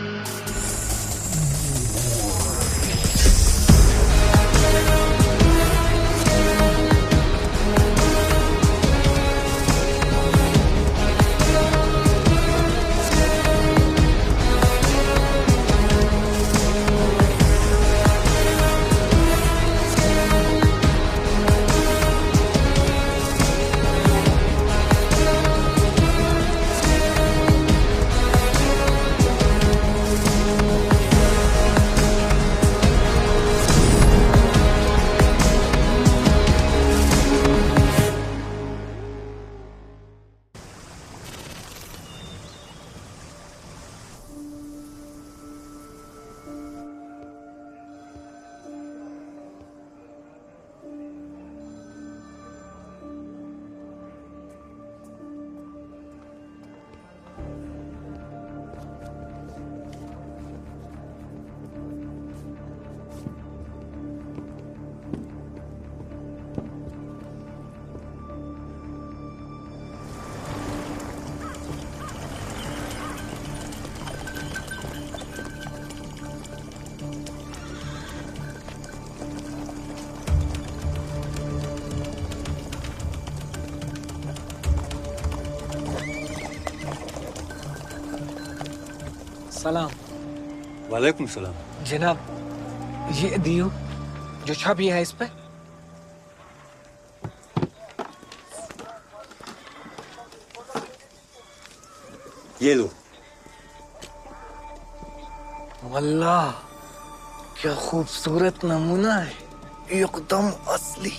सलाम। वालेकुम सलाम। जनाब, ये दियो जो छवि है इस पे। ये लो। वल्लाह, क्या खूबसूरत नमूना है, एकदम असली।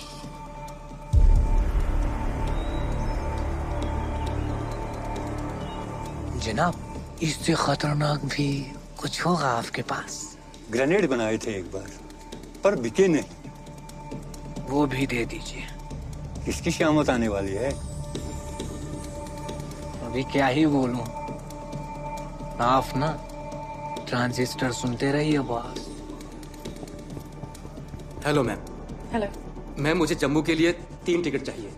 जनाब, इससे खतरनाक भी कुछ होगा आपके पास? ग्रेनेड बनाए थे एक बार, पर बिके नहीं। वो भी दे दीजिए। किसकी शामत आने वाली है? अभी क्या ही बोलूं, साफ ना, ट्रांजिस्टर सुनते रहिए boss. Hello ma'am. Hello ma'am, मुझे जम्मू के लिए 3 टिकट चाहिए।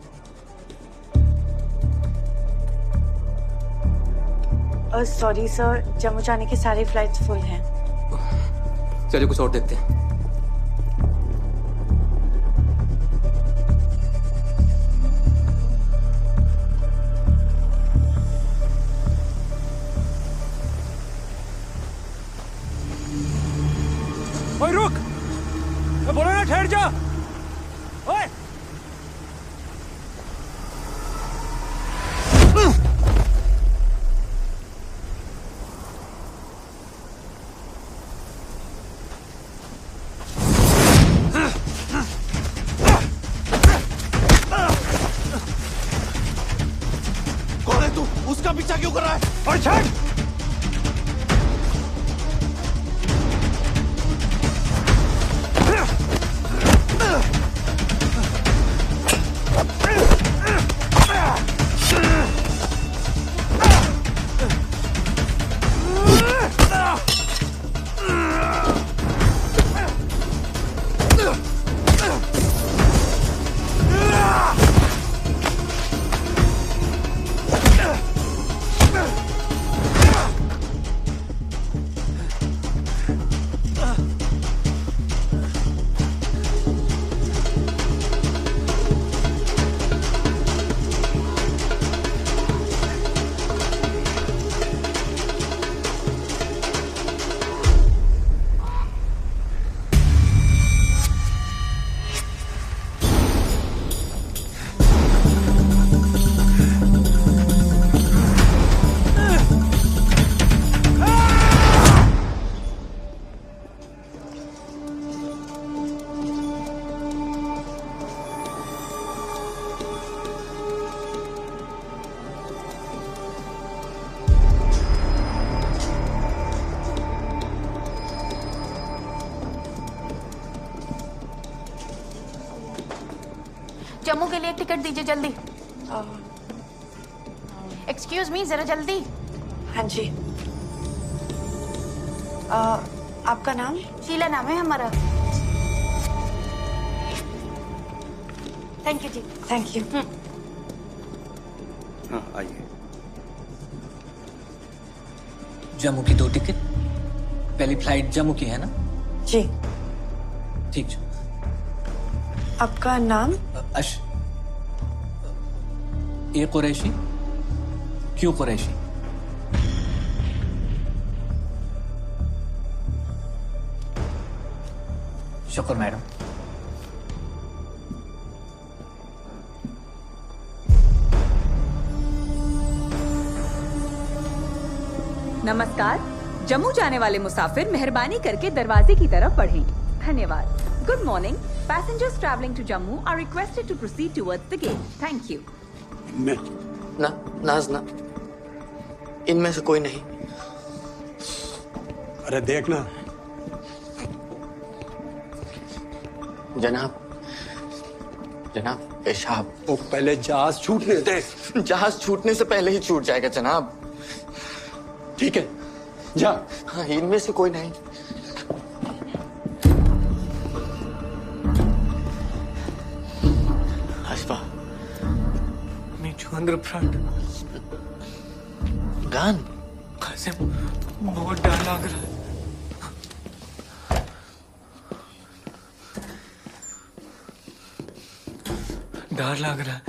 सॉरी सर, जम्मू जाने की सारी फ्लाइट्स फुल हैं। चलिए कुछ और देखते हैं। ओए रुक, मैं बोला ना ठहर जा। ओए कौन है तू? उसका पीछा क्यों कर रहा है? और छठ जम्मू के लिए एक टिकट दीजिए जल्दी। एक्सक्यूज मी, जरा जल्दी। हाँ जी। आपका नाम? शीला नाम है हमारा। Thank you ji. Thank you. हाँ आइए। जम्मू की 2 टिकट। पहली फ्लाइट जम्मू की है ना? जी। ठीक है। आपका नाम? ए कुरैशी, क्यों कुरैशी? शुक्र मैडम। नमस्कार। जम्मू जाने वाले मुसाफिर मेहरबानी करके दरवाजे की तरफ बढ़ें। धन्यवाद। Good morning. Passengers traveling to Jammu are requested to proceed towards the gate. Thank you. नाजना, इनमें से कोई नहीं। अरे देखना। जनाब, पेशाब। वो पहले जहाज छूटने दे। जहाज छूटने से पहले ही छूट जाएगा जनाब। ठीक है, जा। हाँ, इनमें से कोई नहीं। फ्रंट गान कासिम, बहुत डर लग रहा है। डर लग रहा है।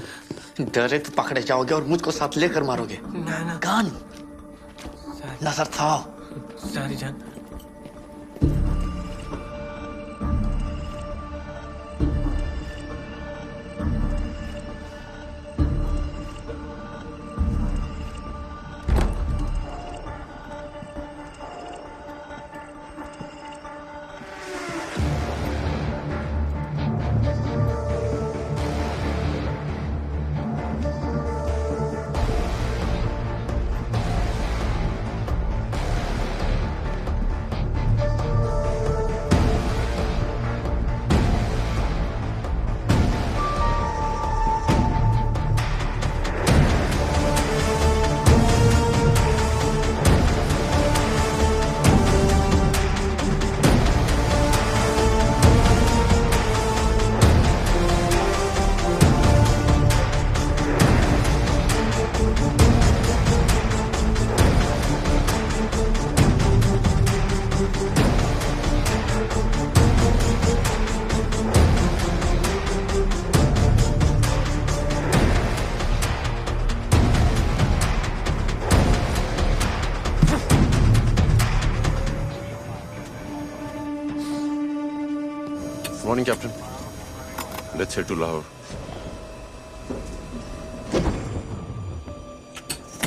डरे तो पकड़े जाओगे और मुझको साथ लेकर मारोगे। ना गान नजर था। सारी जान। morning, Captain. Let's head to Lahore.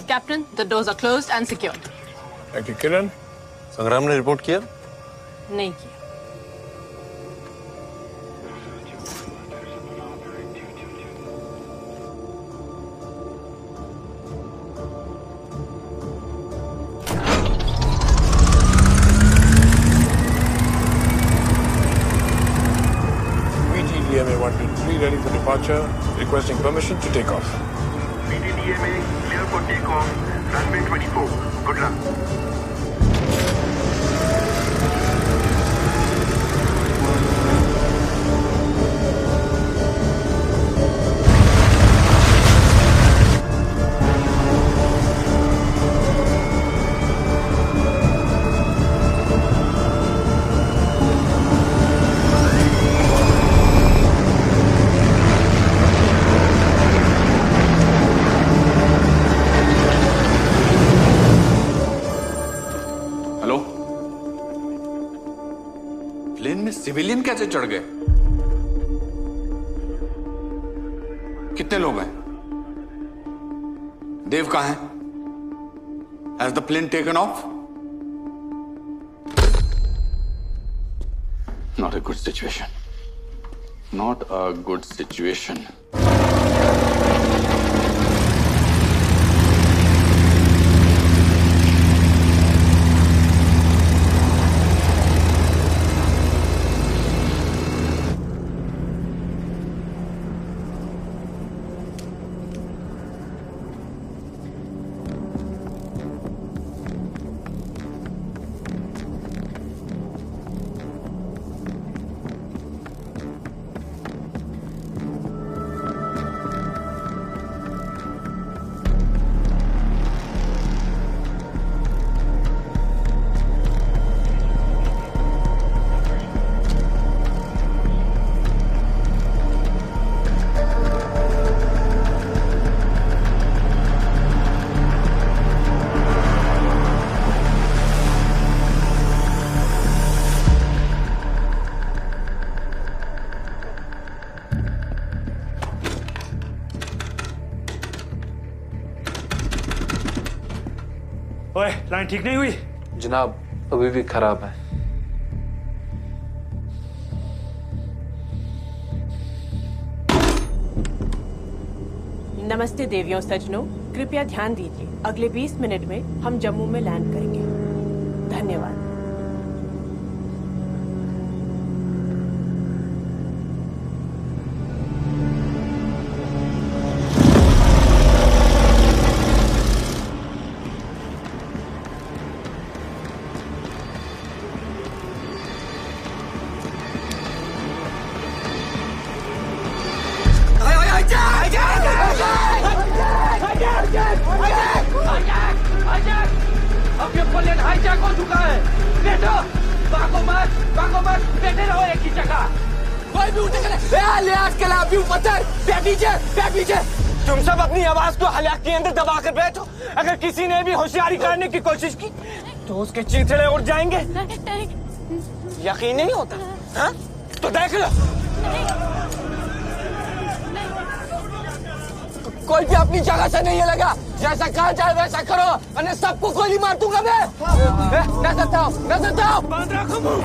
Captain, the doors are closed and secured. Thank you, Kiran. संग्राम ने रिपोर्ट किया? नहीं किया. PTDMA 123 ready for departure, requesting permission to take off. PTDMA clear for takeoff, runway 24. Good luck. Civilian कैसे चढ़ गए? कितने लोग हैं? देव कहां है? Has the plane taken off? Not a good situation. Not a good situation. ओए, लाइन ठीक नहीं हुई? जनाब, अभी भी खराब है. नमस्ते देवियों सज्जनों, कृपया ध्यान दीजिए. अगले 20 मिनट में हम जम्मू में लैंड करेंगे. धन्यवाद. अब ये प्लेन हाईजैक हो चुका है. बैठो, भागो मत, बैठे रहो एक ही जगह. कोई भी उठे करे. पीछे. तुम सब अपनी आवाज को हलाक के अंदर दबा कर बैठो. अगर किसी ने भी होशियारी करने की कोशिश की तो उसके चीथड़े उड़ जाएंगे. यकीन नहीं होता? हाँ? तो देख लो. कोई भी अपनी जगह से नहीं लगा. जैसा कहा जाए वैसा करो, वरना सबको गोली मार दूंगा मैं. नजर आओ. बांध रखो मुंह.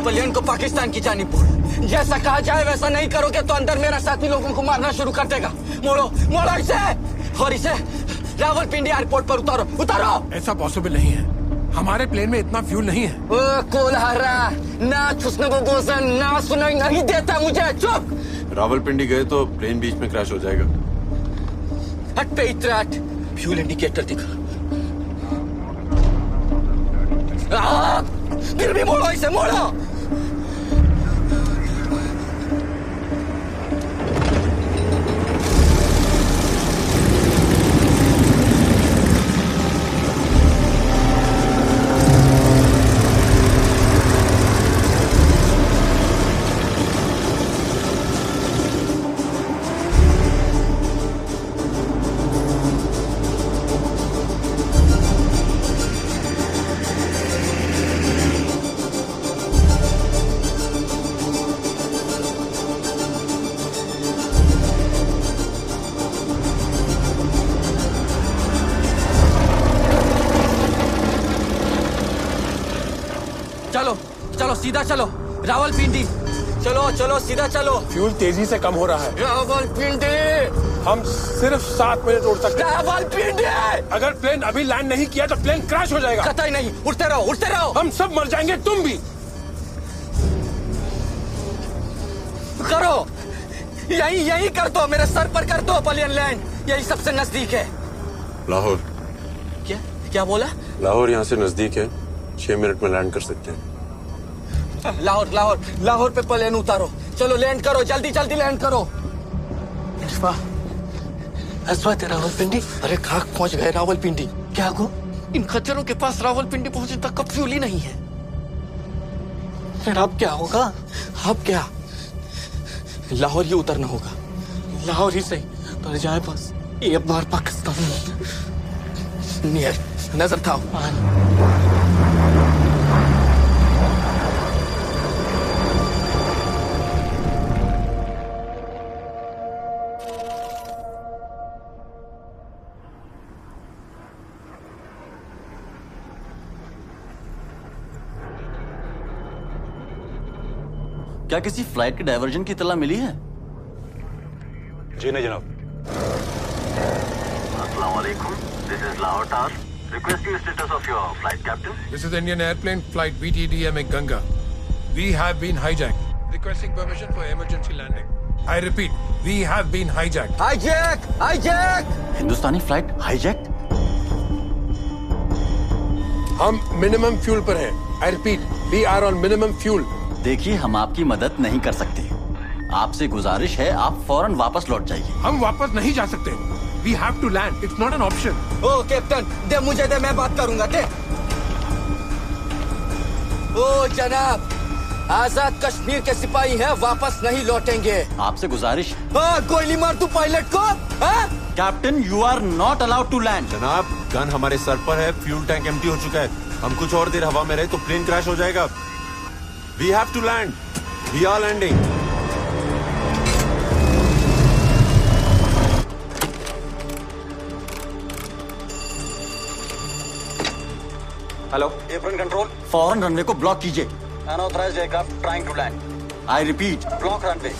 प्लेन को पाकिस्तान की जानिब मोड़. जैसा कहा जाए वैसा नहीं करोगे तो अंदर मेरा साथी लोगों को मारना शुरू कर देगा. मोड़ो इसे और इसे रावलपिंडी एयरपोर्ट पर उतारो. ऐसा पॉसिबल नहीं है. हमारे प्लेन में इतना फ्यूल नहीं है. कोलहारा ना छुसने को बोसन ना सुनाई नहीं देता मुझे. चुप. रावलपिंडी गए तो प्लेन बीच में क्रैश हो जाएगा. हट पे इतराट. फ्यूल इंडिकेटर दिखा. फिर भी मोड़ो इसे. मोड़ो. चलो चलो सीधा चलो रावलपिंडी। चलो चलो सीधा चलो। फ्यूल तेजी से कम हो रहा है। रावलपिंडी। हम सिर्फ 7 मिनट उड़ सकते हैं। रावलपिंडी। अगर प्लेन अभी लैंड नहीं किया तो प्लेन क्रैश हो जाएगा। कतई नहीं, उड़ते रहो उड़ते रहो। हम सब मर जाएंगे, तुम भी। करो, यही कर दो, मेरे सर पर कर दो पलियन लैंड, यही सबसे नजदीक है। लाहौर। क्या बोला? लाहौर यहाँ से नजदीक है, 6 मिनट में लैंड कर सकते हैं। लाहौर पे प्लेन उतारो। चलो लैंड करो, जल्दी जल्दी लैंड करो। अस्वा रावलपिंडी। अरे कहाँ पहुंच गए रावलपिंडी? क्या को? इन खच्चरों के पास रावलपिंडी पहुंचने तक का फ्यूल ही नहीं है। फिर अब क्या होगा? अब क्या, लाहौर ही उतरना होगा। लाहौर ही सही, पर जाए बस एक बार पाकिस्तान नियर नजर था। क्या किसी फ्लाइट के डायवर्जन की इत्तला मिली है? जी नहीं जनाब। अस्सलाम वालेकुम, this is Lahore tower, requesting status of your flight captain. This is Indian airplane flight BTDM Ganga. We have been hijacked. Requesting permission for emergency landing. I repeat, we have been hijacked. Hijack. Hindustani flight hijack? हम minimum fuel पर हैं। I repeat, we are on minimum fuel. देखिए, हम आपकी मदद नहीं कर सकते। आपसे गुजारिश है, आप फौरन वापस लौट जाइए। हम वापस नहीं जा सकते। We have to land. It's not an option. ओ कैप्टन, दे मुझे दे, मैं बात करूंगा। दे। ओ जनाब, आजाद कश्मीर के सिपाही हैं, वापस नहीं लौटेंगे। आपसे गुजारिश। गोली मार तू पायलट को। Captain, you are not allowed to land. जनाब, गन हमारे सर पर है, फ्यूल टैंक एम्प्टी हो चुका है। हम कुछ और देर हवा में रहे तो प्लेन क्रैश हो जाएगा। We have to land. We are landing. Hello, airplane control, फौरन रनवे को ब्लॉक कीजिए। Unauthorised aircraft trying to land. I repeat, block runway.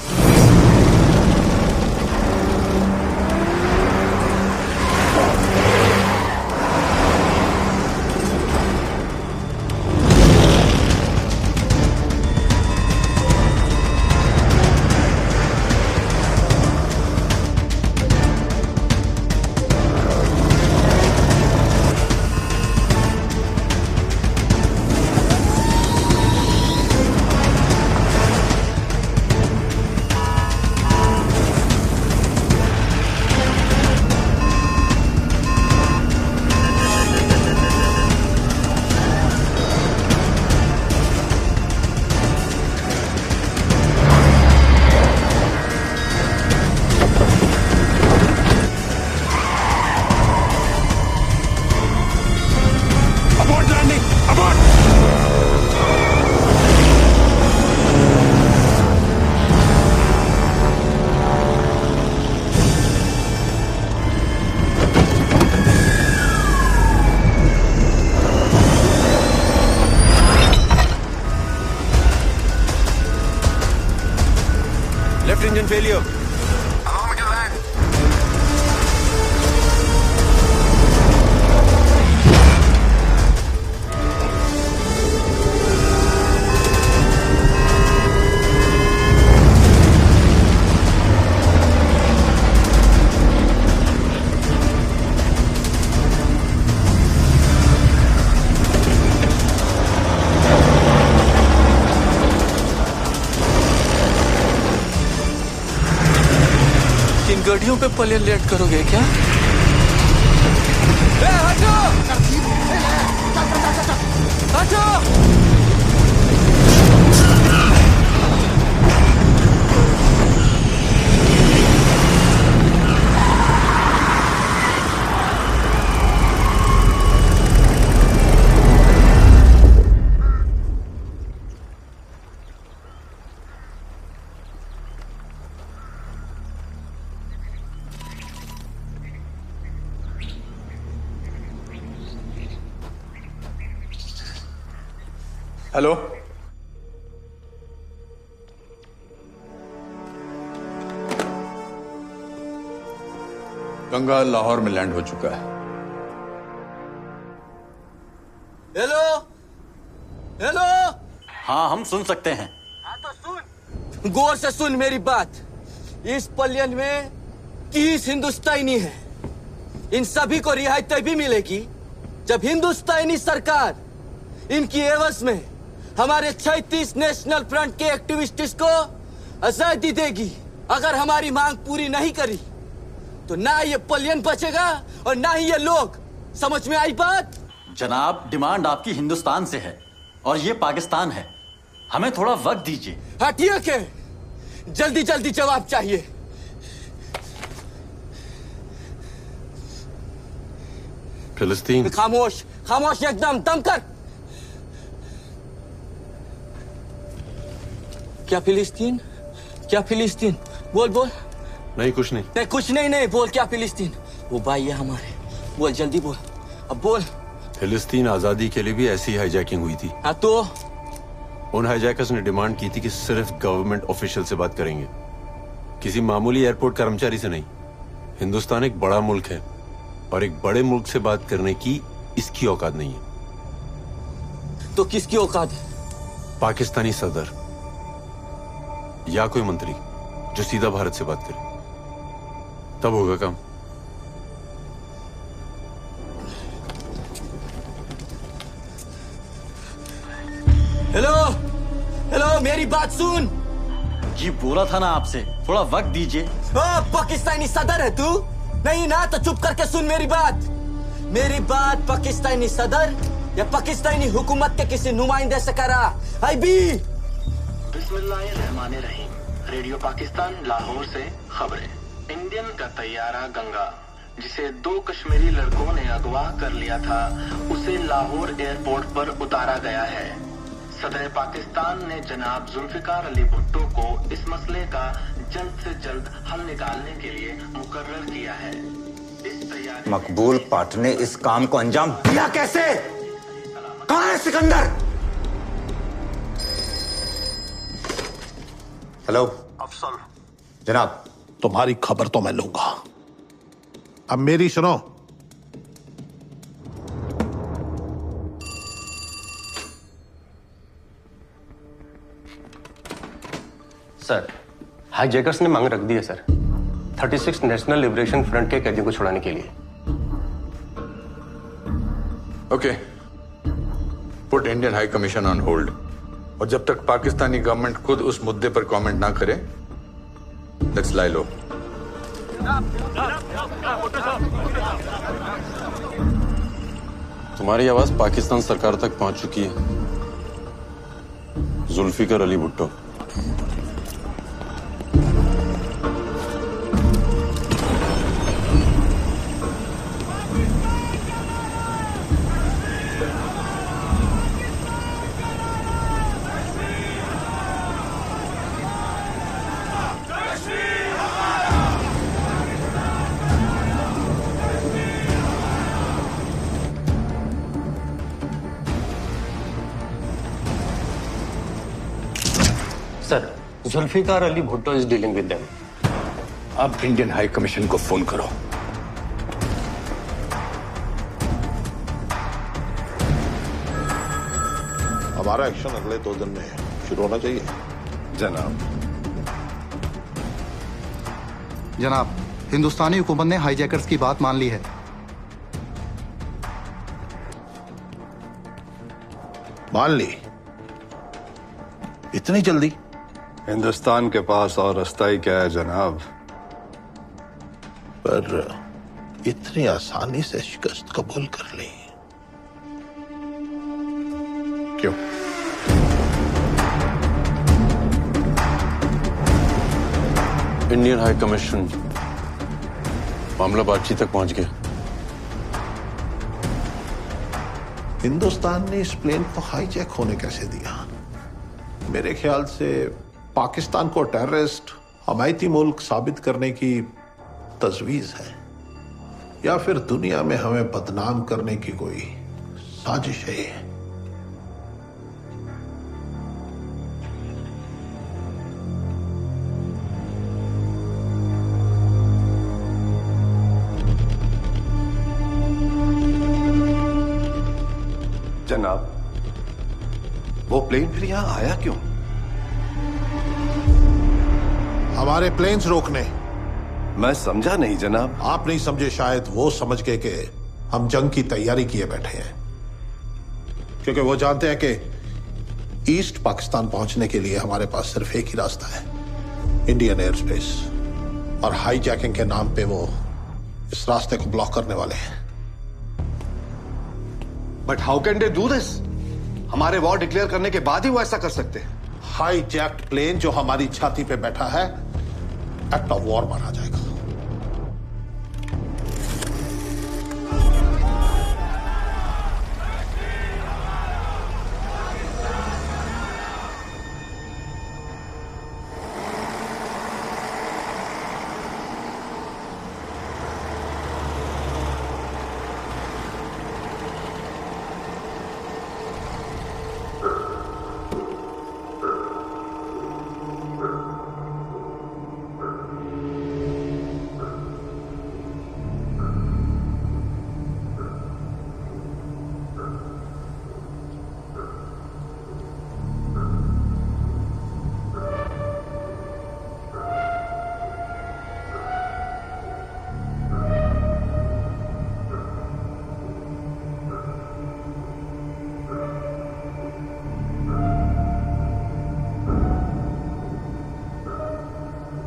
engine failure. गड्डियों पे प्लेन लेट करोगे क्या? हटो! हटो! हेलो, गंगा लाहौर में लैंड हो चुका है। Hello hello. हाँ, हम सुन सकते हैं। हाँ तो सुन, गौर से सुन मेरी बात। इस पलियन में 30 हिंदुस्तानी है। इन सभी को रिहाई तभी मिलेगी जब हिंदुस्तानी सरकार इनकी एवज में हमारे 36 नेशनल फ्रंट के एक्टिविस्ट्स को आजादी देगी। अगर हमारी मांग पूरी नहीं करी तो ना ये पलियन बचेगा और ना ही ये लोग। समझ में आई बात? जनाब, डिमांड आपकी हिंदुस्तान से है और ये पाकिस्तान है। हमें थोड़ा वक्त दीजिए। हाँ ठीक है, जल्दी जल्दी जवाब चाहिए। फिलिस्तीन। खामोश खामोश, एकदम दम कर। क्या फिलिस्तीन? क्या फिलिस्तीन? बोल बोल। नहीं कुछ नहीं। नहीं कुछ नहीं, नहीं बोल। क्या फिलिस्तीन? वो भाई है हमारे। बोल जल्दी बोल, अब बोल। फिलिस्तीन आजादी के लिए भी ऐसी हाईजैकिंग हुई थी। हाँ तो उन हाईजैकर्स ने डिमांड की थी कि सिर्फ गवर्नमेंट ऑफिशियल से बात करेंगे, किसी मामूली एयरपोर्ट कर्मचारी से नहीं। हिंदुस्तान एक बड़ा मुल्क है और एक बड़े मुल्क से बात करने की इसकी औकात नहीं है। तो किसकी औकात है? पाकिस्तानी सदर या कोई मंत्री जो सीधा भारत से बात करे, तब होगा काम। हेलो हेलो, मेरी बात सुन। जी बोला था ना आपसे, थोड़ा वक्त दीजिए। पाकिस्तानी सदर है तू? नहीं ना, तो चुप करके सुन मेरी बात। मेरी बात पाकिस्तानी सदर या पाकिस्तानी हुकूमत के किसी नुमाइंदे से करा। आई बी। बिस्मिल्लाहिर्रहमानिर्रहीम। रेडियो पाकिस्तान लाहौर से खबरें। इंडियन का तैयारा गंगा, जिसे 2 कश्मीरी लड़कों ने अगवा कर लिया था, उसे लाहौर एयरपोर्ट पर उतारा गया है। सदर पाकिस्तान ने जनाब जुल्फिकार अली भुट्टो को इस मसले का जल्द से जल्द हल निकालने के लिए मुकर्रर किया है। इस तैयारी मकबूल पाठ ने इस काम को अंजाम दिया कैसे? कहाँ है सिकंदर? हेलो अफसल। जनाब, तुम्हारी खबर तो मैं लूंगा, अब मेरी सुनो। सर, हाईजैकर्स ने मांग रख दी है सर, 36 नेशनल लिबरेशन फ्रंट के कैदियों को छुड़ाने के लिए। Okay, put Indian high commission on hold. और जब तक पाकिस्तानी गवर्नमेंट खुद उस मुद्दे पर कमेंट ना करे, लेट्स लाई लो। तुम्हारी आवाज पाकिस्तान सरकार तक पहुंच चुकी है। Zulfikar Ali Bhutto. Sir, Zulfikar Ali Bhutto is dealing with them. अब इंडियन हाई कमीशन को फोन करो। हमारा एक्शन अगले 2 दिन में शुरू होना चाहिए। जनाब, हिंदुस्तानी हुकूमत ने हाईजैकर्स की बात मान ली है। मान ली? इतनी जल्दी? हिंदुस्तान के पास और रास्ता ही क्या है जनाब? पर इतनी आसानी से शिकस्त कबूल कर ली क्यों? इंडियन हाई कमीशन मामला बातचीत तक पहुंच गया। हिंदुस्तान ने इस प्लेन को हाईजैक होने कैसे दिया? मेरे ख्याल से पाकिस्तान को टेररिस्ट हमायती मुल्क साबित करने की तजवीज है, या फिर दुनिया में हमें बदनाम करने की कोई साजिश है। वो प्लेन फिर यहाँ आया क्यों? हमारे प्लेन्स रोकने। मैं समझा नहीं जनाब। आप नहीं समझे शायद, वो समझ के कि हम जंग की तैयारी किए बैठे हैं, क्योंकि वो जानते हैं कि ईस्ट पाकिस्तान पहुंचने के लिए हमारे पास सिर्फ एक ही रास्ता है, इंडियन एयर स्पेस, और हाईजैकिंग के नाम पे वो इस रास्ते को ब्लॉक करने वाले हैं। But how can they do this? हमारे वॉर डिक्लेयर करने के बाद ही वो ऐसा कर सकते हैं। हाईजैक्ड प्लेन जो हमारी छाती पे बैठा है एक्ट ऑफ वॉर माना जाएगा।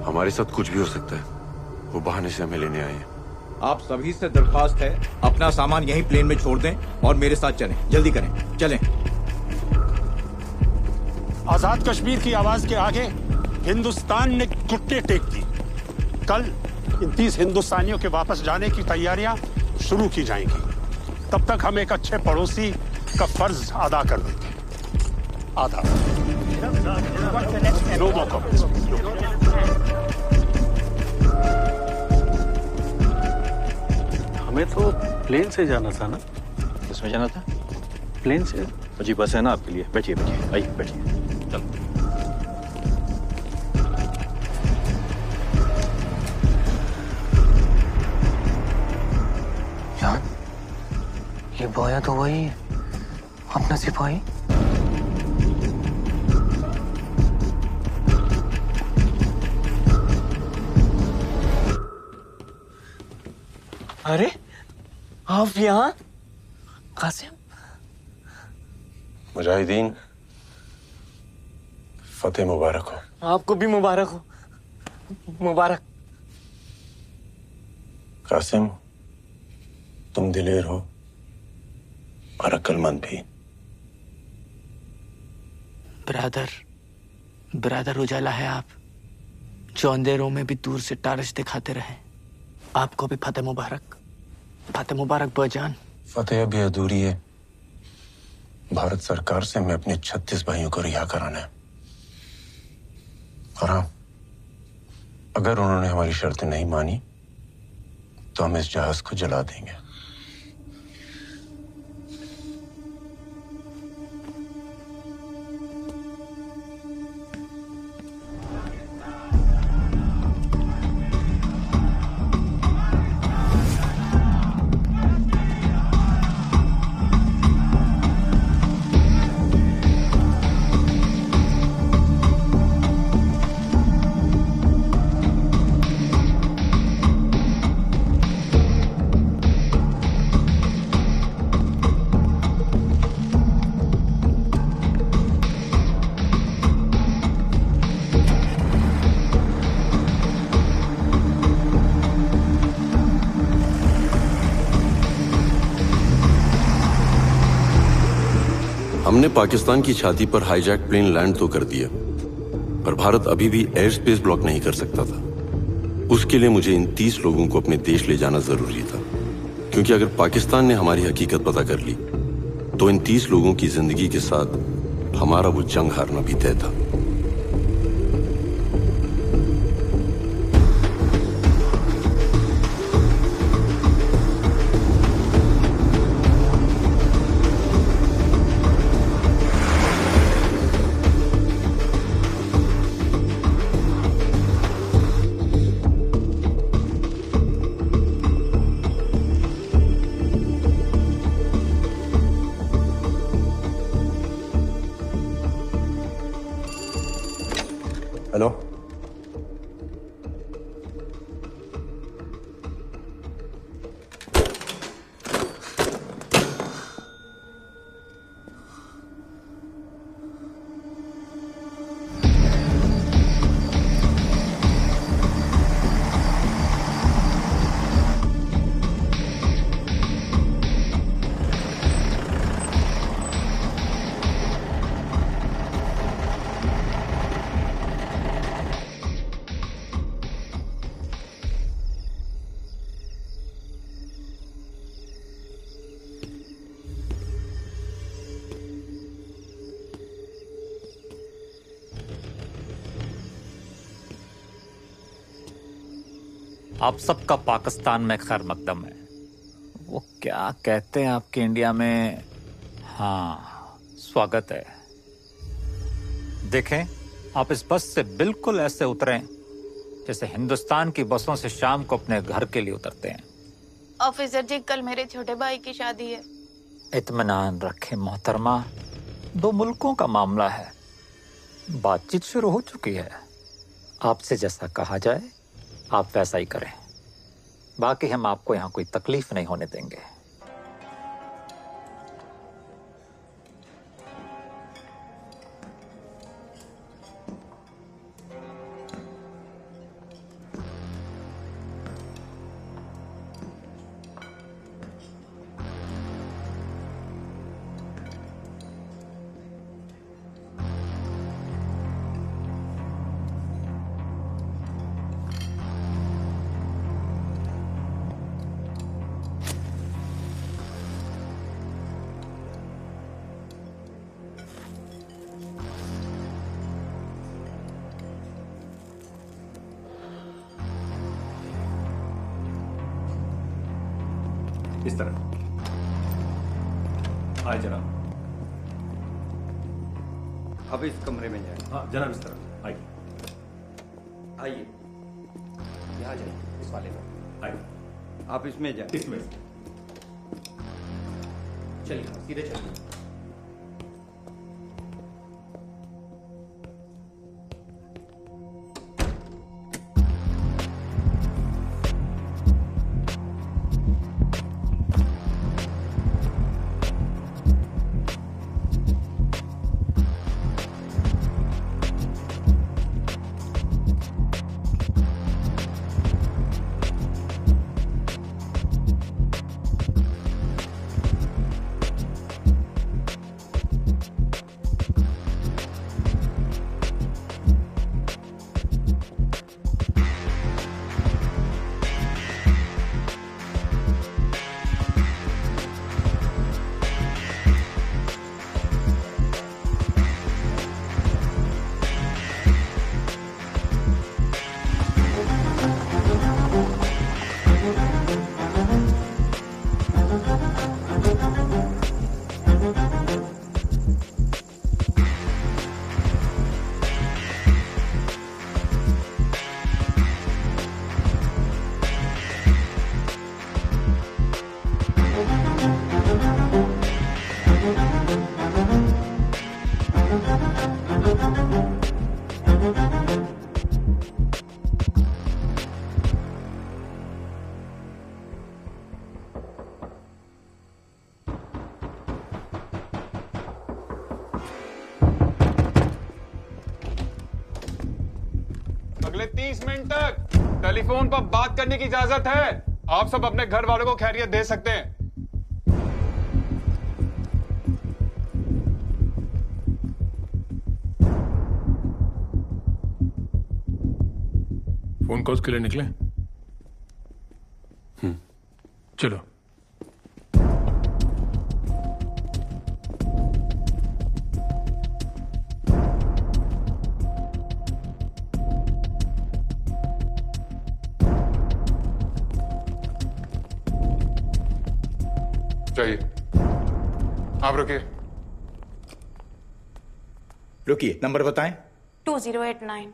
हमारे साथ कुछ भी हो सकता है, वो बहाने से हमें लेने आए हैं। आप सभी से दरख्वास्त है, अपना सामान यहीं प्लेन में छोड़ दें और मेरे साथ चलें। जल्दी करें, चलें। आजाद कश्मीर की आवाज के आगे हिंदुस्तान ने घुटने टेक दी। कल इन 30 हिंदुस्तानियों के वापस जाने की तैयारियां शुरू की जाएंगी। तब तक हम एक अच्छे पड़ोसी का फर्ज अदा कर देंगे। आधा हमें तो प्लेन से जाना था ना? किसमें जाना था? प्लेन से। जी बस है ना आपके लिए। बैठिए बैठिए, आइए बैठिए। चलो। यार, ये बोया तो वही है, अपना सिपाही। अरे आप यहाँ? कासिम, मुजाहिदीन, फतेह मुबारक हो। आपको भी मुबारक हो। मुबारक। कासिम, तुम दिलेर हो और अक्लमंद भी। ब्रदर उजाला है आप, जो अंधेरों में भी दूर से टारश दिखाते रहे। आपको भी फतेह मुबारक। फतेह मुबारक बजान। फतेह अभी अधूरी है। भारत सरकार से मैं अपने 36 भाइयों को रिहा कराना है। और हाँ, अगर उन्होंने हमारी शर्तें नहीं मानी तो हम इस जहाज को जला देंगे। हमने पाकिस्तान की छाती पर हाईजैक प्लेन लैंड तो कर दिया, पर भारत अभी भी एयर स्पेस ब्लॉक नहीं कर सकता था। उसके लिए मुझे इन 30 लोगों को अपने देश ले जाना जरूरी था, क्योंकि अगर पाकिस्तान ने हमारी हकीकत पता कर ली तो इन 30 लोगों की जिंदगी के साथ हमारा वो जंग हारना भी तय था। हेलो, आप सबका पाकिस्तान में खैर मकदम है। वो क्या कहते हैं आपके इंडिया में, हाँ स्वागत है। देखें, आप इस बस से बिल्कुल ऐसे उतरें जैसे हिंदुस्तान की बसों से शाम को अपने घर के लिए उतरते हैं। ऑफिसर जी, कल मेरे छोटे भाई की शादी है। इत्मीनान रखें मोहतरमा, दो मुल्कों का मामला है, बातचीत शुरू हो चुकी है। आपसे जैसा कहा जाए आप वैसा ही करें, बाकी हम आपको यहाँ कोई तकलीफ नहीं होने देंगे। इस तरह आए जनाब। अब इस कमरे में जाए। हाँ जनाब, इस तरह आइए। आइए, यहाँ जाइए, इस वाले में आइए। आप इसमें जाए। इसमें चलिए, सीधे चलिए। अगले 30 मिनट तक टेलीफोन पर बात करने की इजाजत है। आप सब अपने घर वालों को खैरियत दे सकते हैं। फोन कॉल्स के लिए निकले? चलो। चाहिए आप रुकिए। रुकिए, नंबर बताएं। 2089।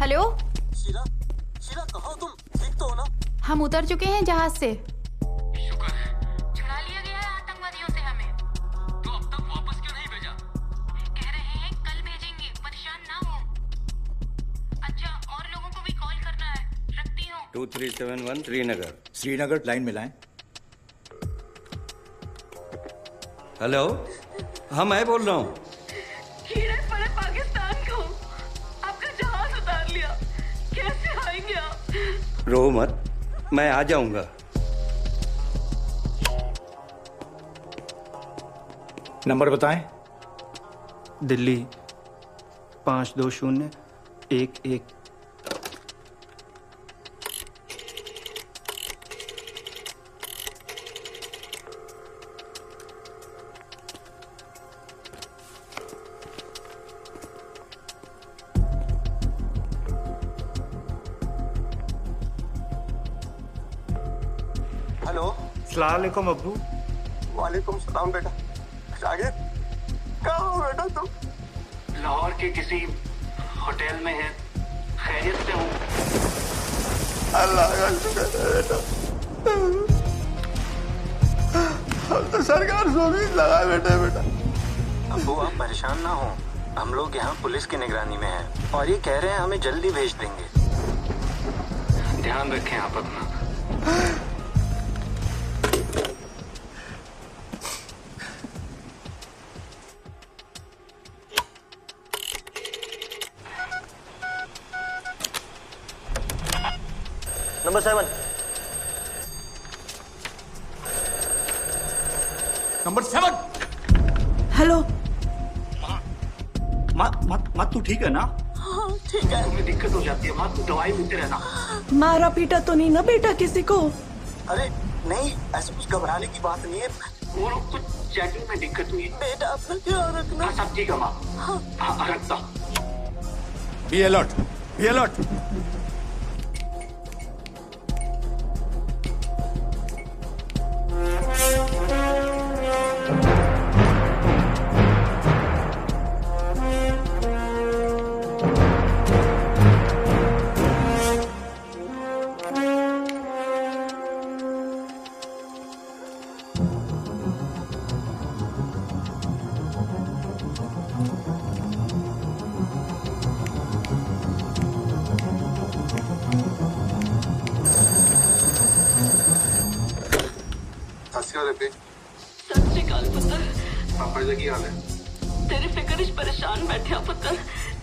हेलो शीला, शीला कहाँ हो तुम? ठीक तो हो ना? हम उतर चुके हैं जहाज से। शुक्र है, छुड़ा लिया गया है आतंकवादियों से हमें। तो अब तक वापस क्यों नहीं भेजा? कह रहे हैं कल भेजेंगे, परेशान ना हो। अच्छा, और लोगों को भी कॉल करना है, रखती हूँ। 2371 श्रीनगर। श्रीनगर, लाइन मिलाएं। हेलो, हाँ मैं बोल रहा हूँ। हीरे पड़े पाकिस्तान को, आपका जहाज उतार लिया, कैसे आएंगे आप? रो मत, मैं आ जाऊंगा। नंबर बताएं। दिल्ली 52011। हेलो, अस्सलाम वालेकुम अब्बू। वालेकुम सलाम बेटा। शागिर, कहाँ हो बेटा तुम? लाहौर के किसी होटल में है, खैरियत से हूँ। अल्लाह का शुक्र है बेटा। हम तो सरकार सर्विस लगा बैठे बेटा। अब्बू आप परेशान ना हो, हम लोग यहाँ पुलिस की निगरानी में हैं और ये कह रहे हैं हमें जल्दी भेज देंगे। ध्यान रखें आप अपना। नंबर 7। नंबर 7। हेलो। माँ तू ठीक है ना? हाँ ठीक है। तुम्हें दिक्कत हो जाती है माँ, तू दवाई लेते रहना। मारा पीटा तो नहीं ना बेटा किसी को? अरे नहीं, ऐसा कुछ घबराने की बात नहीं है। वो लोग कुछ चेकिंग में दिक्कत हुई। बेटा अपना ख्याल रखना। हाँ सब ठीक है माँ। हाँ रखता। Be alert, be alert. सत श्री अकाल पुत्र। पापा जी की हाल है? तेरी फिक्र इच परेशान बैठे आ पुत्र।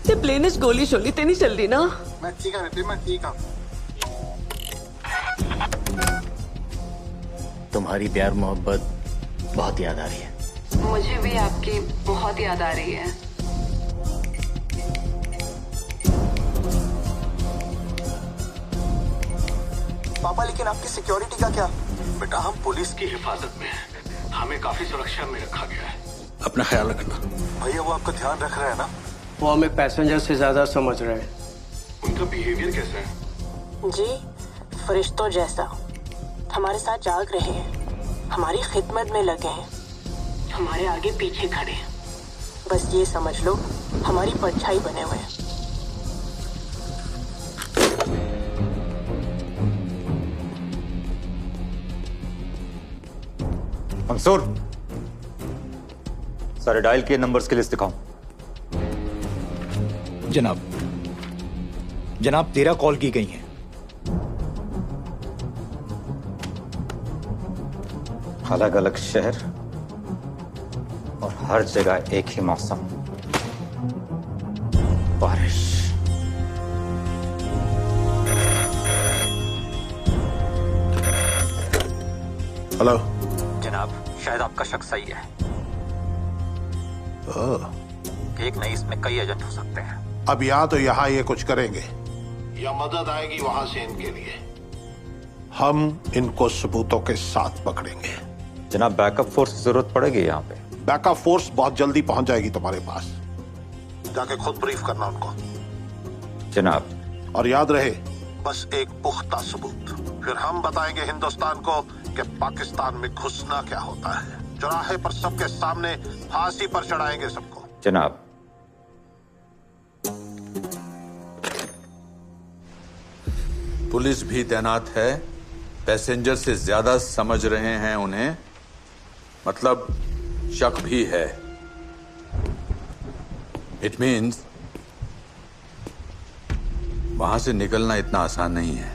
ते प्लेन इच गोली शोली ते नहीं चल रही ना? मैं ठीक हूँ, मैं ठीक हूँ। तुम्हारी प्यार मोहब्बत बहुत याद आ रही है। मुझे भी आपकी बहुत याद आ रही है। पापा लेकिन आपकी सिक्योरिटी का क्या? बेटा हम पुलिस की हिफाजत में हैं, हमें काफी सुरक्षा में रखा गया है। अपना ख्याल रखना। भैया वो आपका ध्यान रख रहे हैं ना? वो हमें पैसेंजर से ज्यादा समझ रहे हैं। उनका बिहेवियर कैसा है? जी फरिश्तों जैसा, हमारे साथ जाग रहे हैं, हमारी खिदमत में लगे हैं, हमारे आगे पीछे खड़े हैं। बस ये समझ लो हमारी परछाई बने हुए हैं। मंसूर, सारे डायल किए नंबर्स की लिस्ट दिखाओ। जनाब, जनाब 13 कॉल की गई हैं। अलग अलग शहर और हर जगह एक ही मौसम, बारिश। हेलो जनाब, शायद आपका शक सही है। एक नहीं, इसमें कई एजेंट हो सकते हैं। अब या तो यहाँ ये कुछ करेंगे या मदद आएगी वहां से इनके लिए। हम इनको सबूतों के साथ पकड़ेंगे। जनाब बैकअप फोर्स की जरूरत पड़ेगी यहाँ पे। बैकअप फोर्स बहुत जल्दी पहुंच जाएगी तुम्हारे पास, जाके खुद ब्रीफ करना उनको। जनाब। और याद रहे, बस एक पुख्ता सबूत, फिर हम बताएंगे हिंदुस्तान को कि पाकिस्तान में घुसना क्या होता है। चौराहे पर सबके सामने फांसी पर चढ़ाएंगे सबको। जनाब। पुलिस भी तैनात है पैसेंजर से ज्यादा समझ रहे हैं उन्हें, मतलब शक भी है। इट मीन्स वहां से निकलना इतना आसान नहीं है।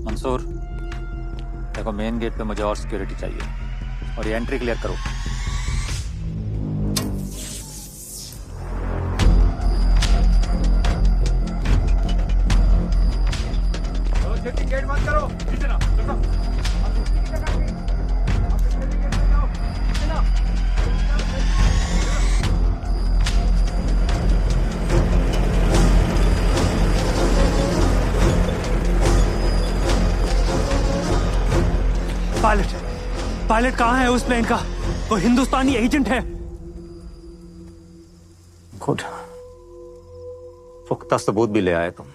मंसूर, देखो मेन गेट पे मुझे और सिक्योरिटी चाहिए और ये एंट्री क्लियर करो। गेट बंद करो। पायलट कहाँ है उस प्लेन का? वो हिंदुस्तानी एजेंट है। गुड, पुख्ता सबूत भी ले आए तुम।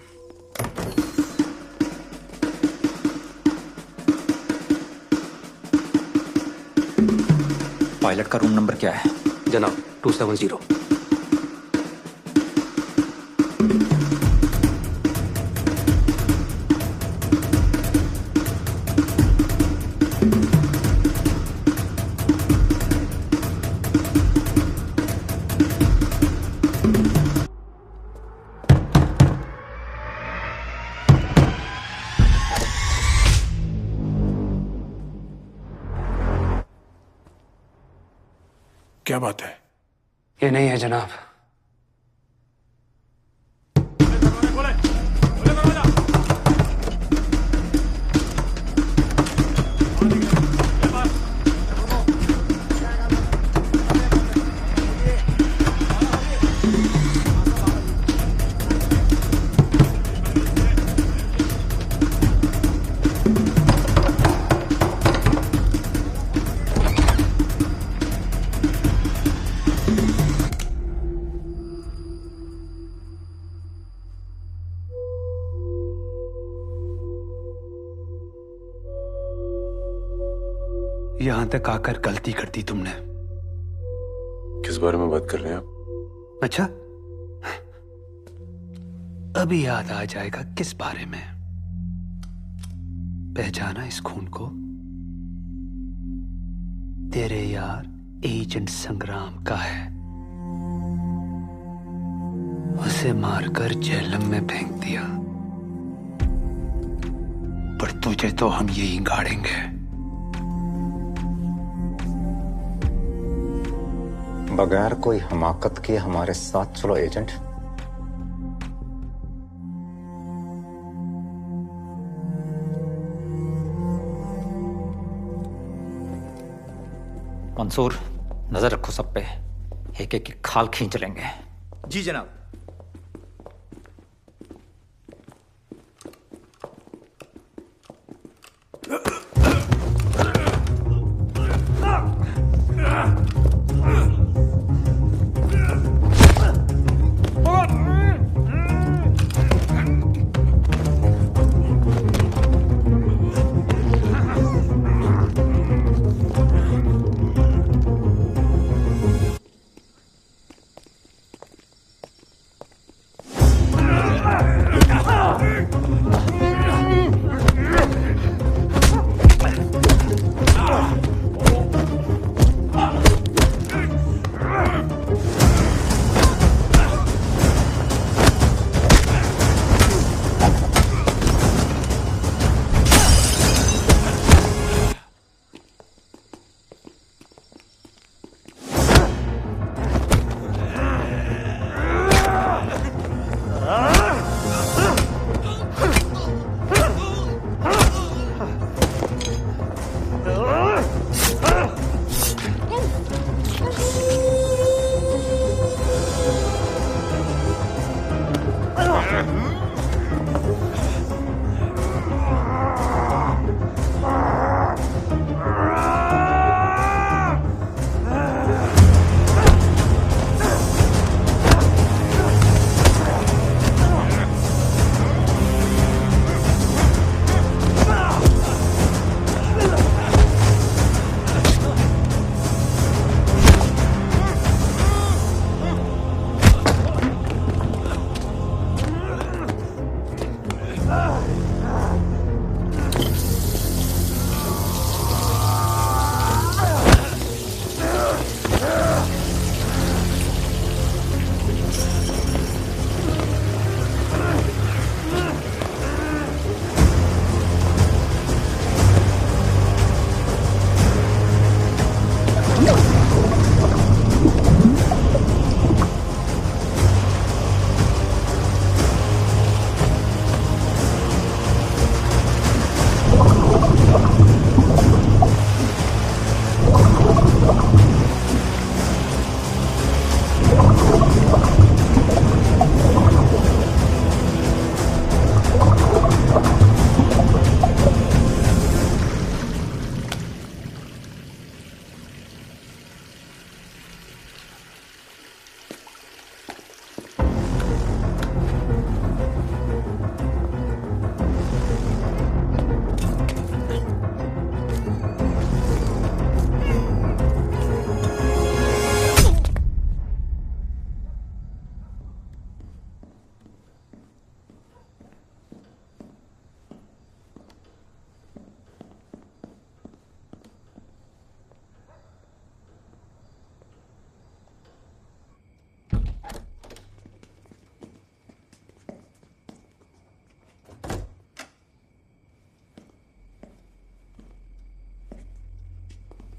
पायलट का रूम नंबर क्या है? जनाब 270। क्या बात है? ये नहीं है जनाब। यहां तक आकर गलती कर दी तुमने। किस बारे में बात कर रहे हैं आप? अच्छा, अभी याद आ जाएगा किस बारे में। पहचाना इस खून को? तेरे यार एजेंट संग्राम का है। उसे मारकर जेहलम में फेंक दिया, पर तुझे तो हम यही गाड़ेंगे। बगैर कोई हमाकत के हमारे साथ चलो एजेंट। मंसूर, नजर रखो सब पे, एक एक की खाल खींच लेंगे। जी जनाब।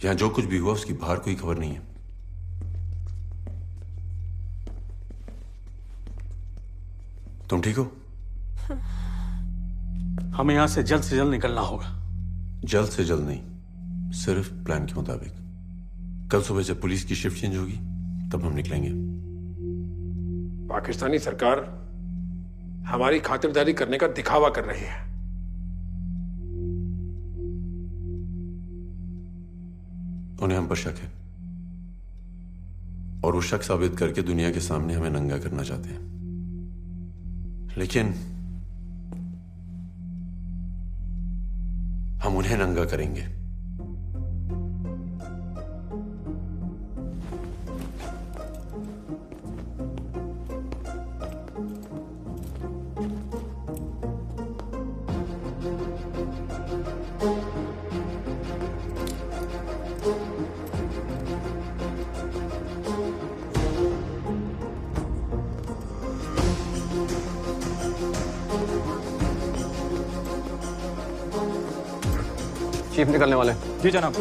यहां जो कुछ भी हुआ उसकी बाहर कोई खबर नहीं है। तुम ठीक हो? हमें यहां से जल्द निकलना होगा। जल्द से जल्द नहीं, सिर्फ प्लान के मुताबिक। कल सुबह जब पुलिस की शिफ्ट चेंज होगी तब हम निकलेंगे। पाकिस्तानी सरकार हमारी खातिरदारी करने का दिखावा कर रही है। उन्हें हम पर शक है और वो शक साबित करके दुनिया के सामने हमें नंगा करना चाहते हैं, लेकिन हम उन्हें नंगा करेंगे। चीफ निकलने वाले। जी जनाब।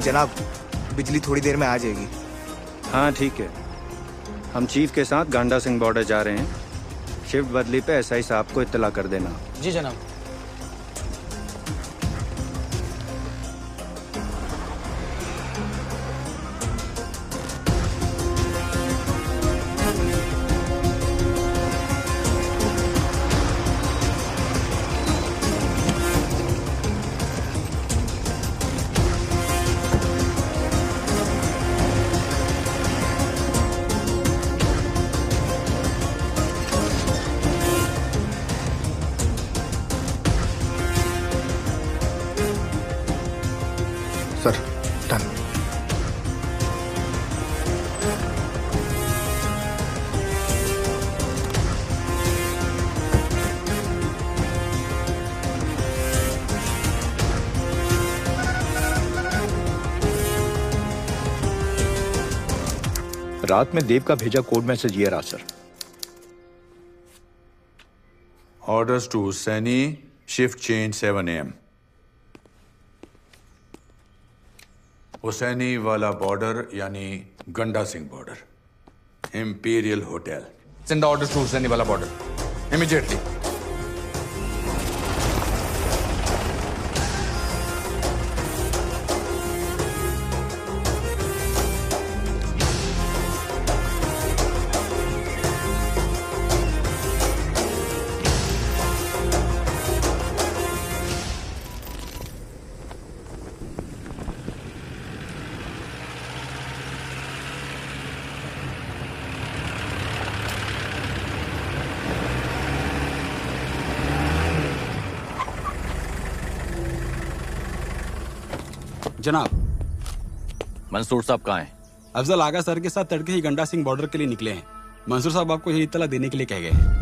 जनाब, बिजली थोड़ी देर में आ जाएगी। हाँ ठीक है, हम चीफ के साथ गांडा सिंह बॉर्डर जा रहे हैं। शिफ्ट बदली पे एसआई साहब को इत्तला कर देना। जी जनाब। Sir done. रात में देव का भेजा कोड मैसेज ये रहा sir. Orders to Saini, shift change 7 AM। Hussainiwala border यानी Ganda Singh border, Imperial Hotel. Send orders to Hussainiwala border immediately. जनाब, मंसूर साहब कहाँ हैं? अफजल आगा सर के साथ तड़के ही गंडा सिंह बॉर्डर के लिए निकले हैं। मंसूर साहब आपको यही इत्तला देने के लिए कह गए हैं।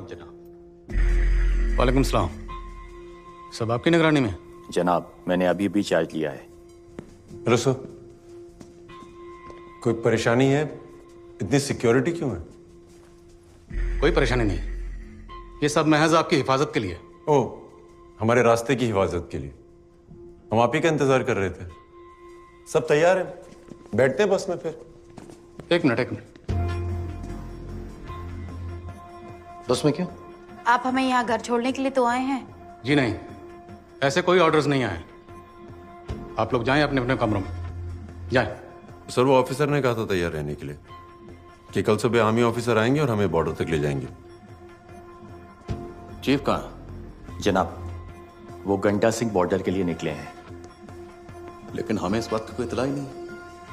जनाब। वालेकुम सलाम। सब आपकी निगरानी में? जनाब, मैंने अभी भी चार्ज लिया है। रसो, कोई परेशानी है? इतनी सिक्योरिटी क्यों है? कोई परेशानी नहीं, ये सब महज आपकी हिफाजत के लिए। ओह, हमारे रास्ते की हिफाजत के लिए। हम आप ही का इंतजार कर रहे थे। सब तैयार है, बैठते हैं बस में फिर। एक मिनट। बस में क्यों? आप हमें यहाँ घर छोड़ने के लिए तो आए हैं? जी नहीं, ऐसे कोई ऑर्डर्स नहीं आए। आप लोग जाएं अपने अपने कमरों में, जाएं। सर वो ऑफिसर ने कहा था तैयार रहने के लिए कि कल सुबह आर्मी ऑफिसर आएंगे और हमें बॉर्डर तक ले जाएंगे। चीफ कहाँ? जनाब, वो गंडा सिंह बॉर्डर के लिए निकले हैं। लेकिन हमें इस बात की कोई इतला ही नहीं।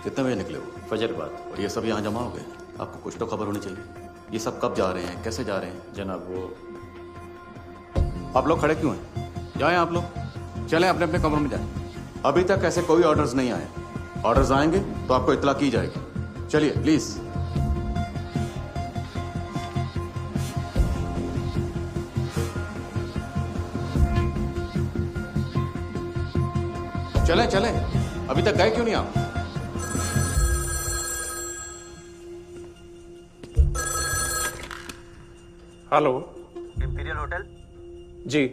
कितने बजे निकले वो? फजर के बाद। और ये सब यहाँ जमा हो गए? आपको कुछ तो खबर होनी चाहिए। ये सब कब जा रहे हैं, कैसे जा रहे हैं? जनाब वो आप लोग खड़े क्यों हैं? जाएं आप लोग, चलें अपने अपने कमरों में जाएं। अभी तक ऐसे कोई ऑर्डर्स नहीं आए। ऑर्डर्स आएंगे तो आपको इतला की जाएगी। चलिए प्लीज। चलें चलें, अभी तक गए क्यों नहीं आप? Hello, imperial hotel? जी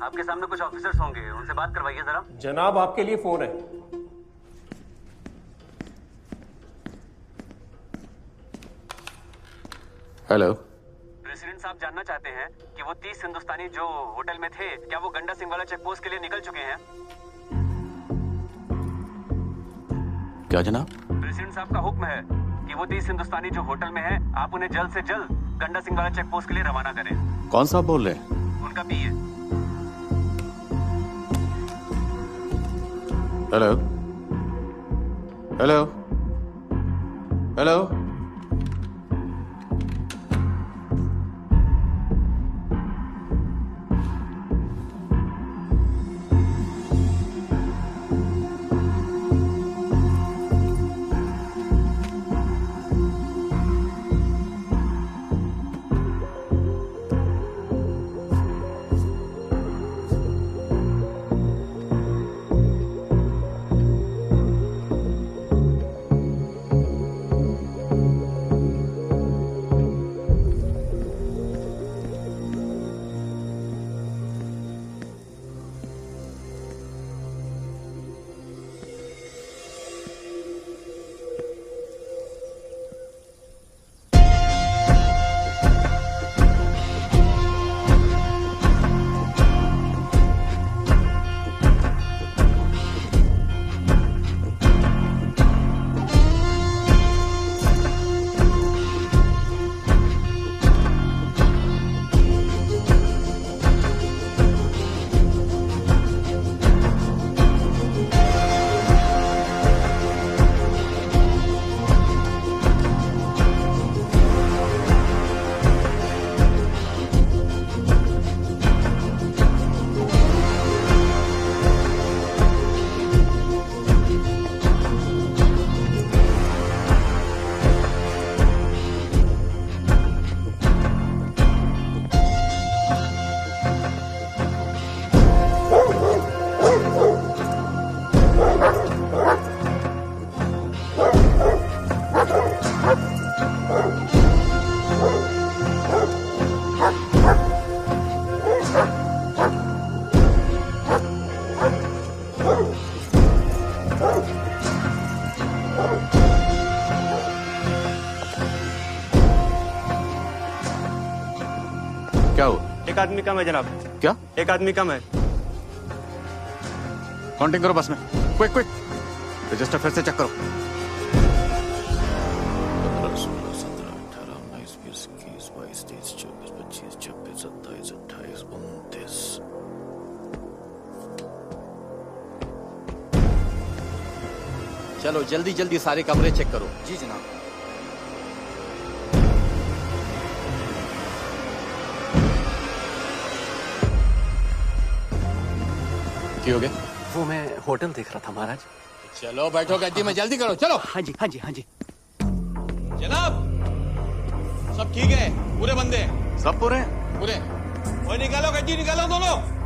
आपके सामने कुछ ऑफिसर्स होंगे, उनसे बात करवाइए जरा। जनाब, आपके लिए फोन है। हेलो। प्रेसिडेंट साहब जानना चाहते हैं कि वो 30 हिंदुस्तानी जो होटल में थे, क्या वो गंडा सिंह वाला चेक पोस्ट के लिए निकल चुके हैं? क्या जनाब? प्रेसिडेंट साहब का हुक्म है कि वो 30 हिंदुस्तानी जो होटल में हैं, आप उन्हें जल्द से जल्द गंडा सिंह वाला चेक पोस्ट के लिए रवाना करें। कौन साहब बोल रहे हैं? उनका पीए। Hello hello hello. क्या हुआ? एक आदमी कम है जनाब। क्या? एक आदमी कम है। काउंटिंग करो बस में, क्विक क्विक। रजिस्टर फिर से चेक करो। 15, 16, 17, 18, 19, 20, 21, 22, 23, 24, 25, 26, 27, 28, 29। चलो जल्दी जल्दी सारे कमरे चेक करो। जी जनाब। क्या हो गया? वो मैं होटल देख रहा था महाराज। चलो बैठो गद्दी में, जल्दी करो चलो। हाँ जी हाँ जी हाँ जी। जनाब सब ठीक है? पूरे बंदे? सब पूरे? पूरे। वो निकालो गद्दी, निकालो दोनों।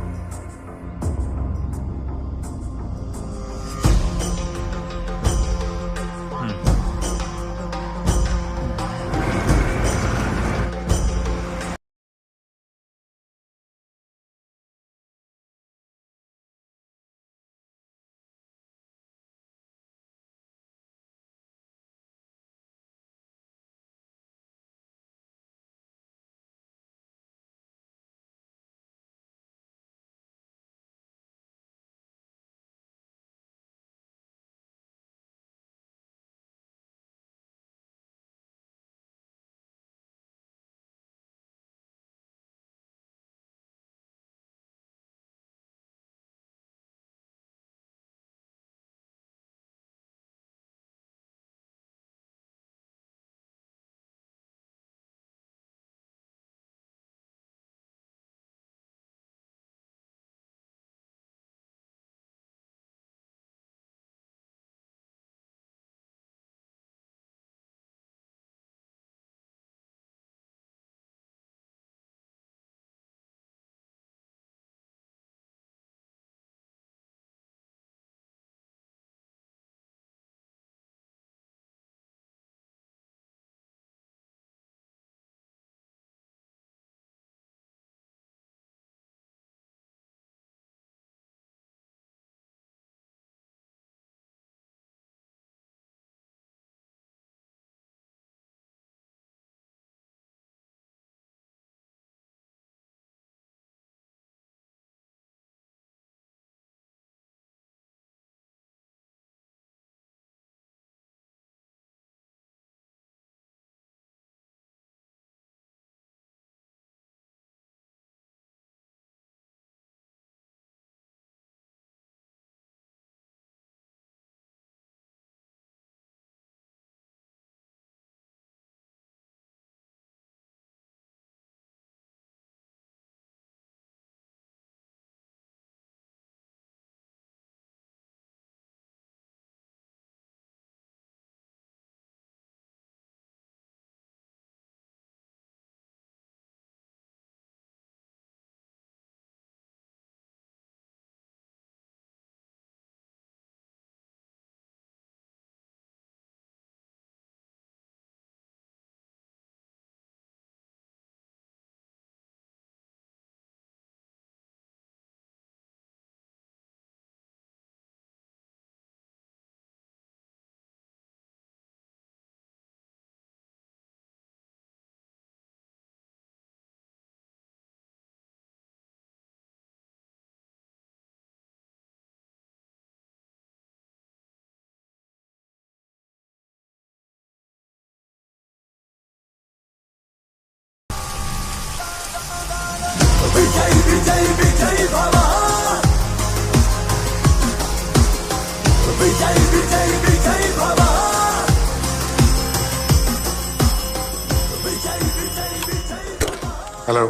हेलो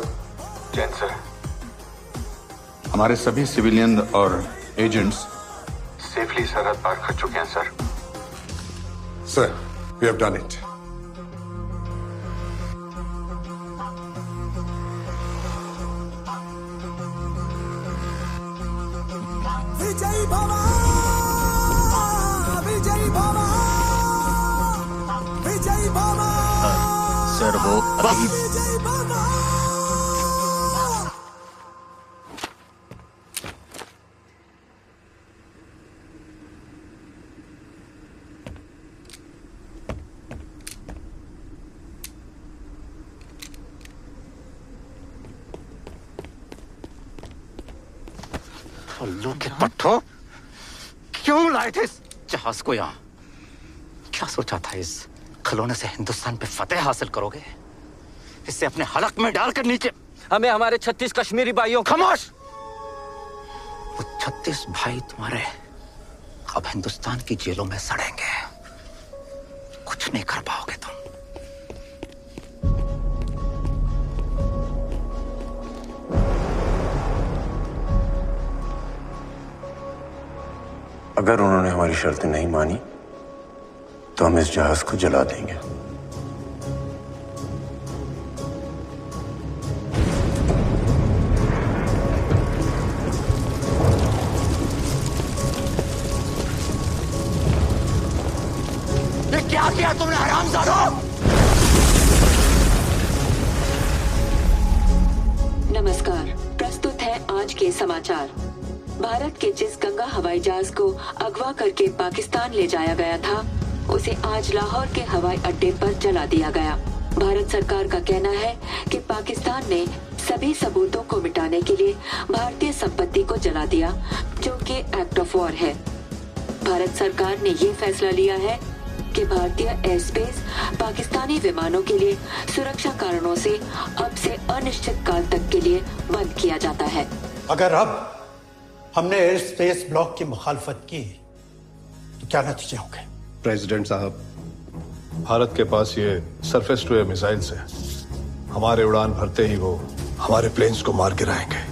जैन सर, हमारे सभी सिविलियन और एजेंट्स सेफली सरहद पार कर चुके हैं sir. Sir, we have done it. विजय भवा, विजय भवा, विजय भवा। सर वो विजय भवा। उल्लू के पट्टो, क्यों लाए थे इस जहाज को यहाँ? क्या सोचा था इस खिलौने से हिंदुस्तान पे फतेह हासिल करोगे? इसे अपने हलक में डालकर नीचे हमें हमारे 36 कश्मीरी भाइयों खामोश! वो 36 भाई तुम्हारे अब हिंदुस्तान की जेलों में सड़ेंगे। कुछ नहीं कर पाओगे तुम। अगर उन्होंने हमारी शर्तें नहीं मानी तो हम इस जहाज को जला देंगे। ये क्या किया तुमने हरामजादों? नमस्कार, प्रस्तुत है आज के समाचार। भारत के जिस गंगा हवाई जहाज को अगवा करके पाकिस्तान ले जाया गया था, उसे आज लाहौर के हवाई अड्डे पर जला दिया गया। भारत सरकार का कहना है कि पाकिस्तान ने सभी सबूतों को मिटाने के लिए भारतीय संपत्ति को जला दिया, जो कि एक्ट ऑफ वॉर है। भारत सरकार ने ये फैसला लिया है कि भारतीय एयर स्पेस पाकिस्तानी विमानों के लिए सुरक्षा कारणों से अब से अनिश्चित काल तक के लिए बंद किया जाता है। अगर अब हमने एयर स्पेस ब्लॉक की मुखालफत की तो क्या नतीजे होंगे? प्रेसिडेंट साहब, भारत के पास ये सरफेस टू एयर मिसाइल्स है। हमारे उड़ान भरते ही वो हमारे प्लेन्स को मार गिराएंगे।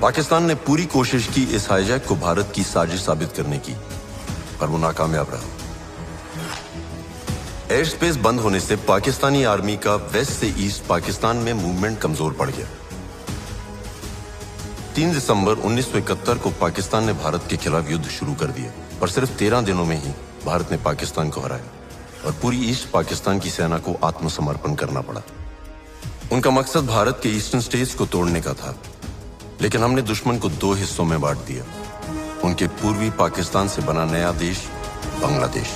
पाकिस्तान ने पूरी कोशिश की इस हाईजैक को भारत की साजिश साबित करने की, पर वो नाकामयाब रहा। एयर स्पेस बंद होने से पाकिस्तानी आर्मी का वेस्ट से ईस्ट पाकिस्तान में मूवमेंट कमजोर पड़ गया। 3 दिसंबर 1971 को पाकिस्तान ने भारत के खिलाफ युद्ध शुरू कर दिया, पर सिर्फ 13 दिनों में ही भारत ने पाकिस्तान को हराया और पूरी ईस्ट पाकिस्तान की सेना को आत्मसमर्पण करना पड़ा। उनका मकसद भारत के ईस्टर्न स्टेट्स को तोड़ने का था, लेकिन हमने दुश्मन को 2 हिस्सों में बांट दिया। उनके पूर्वी पाकिस्तान से बना नया देश बांग्लादेश।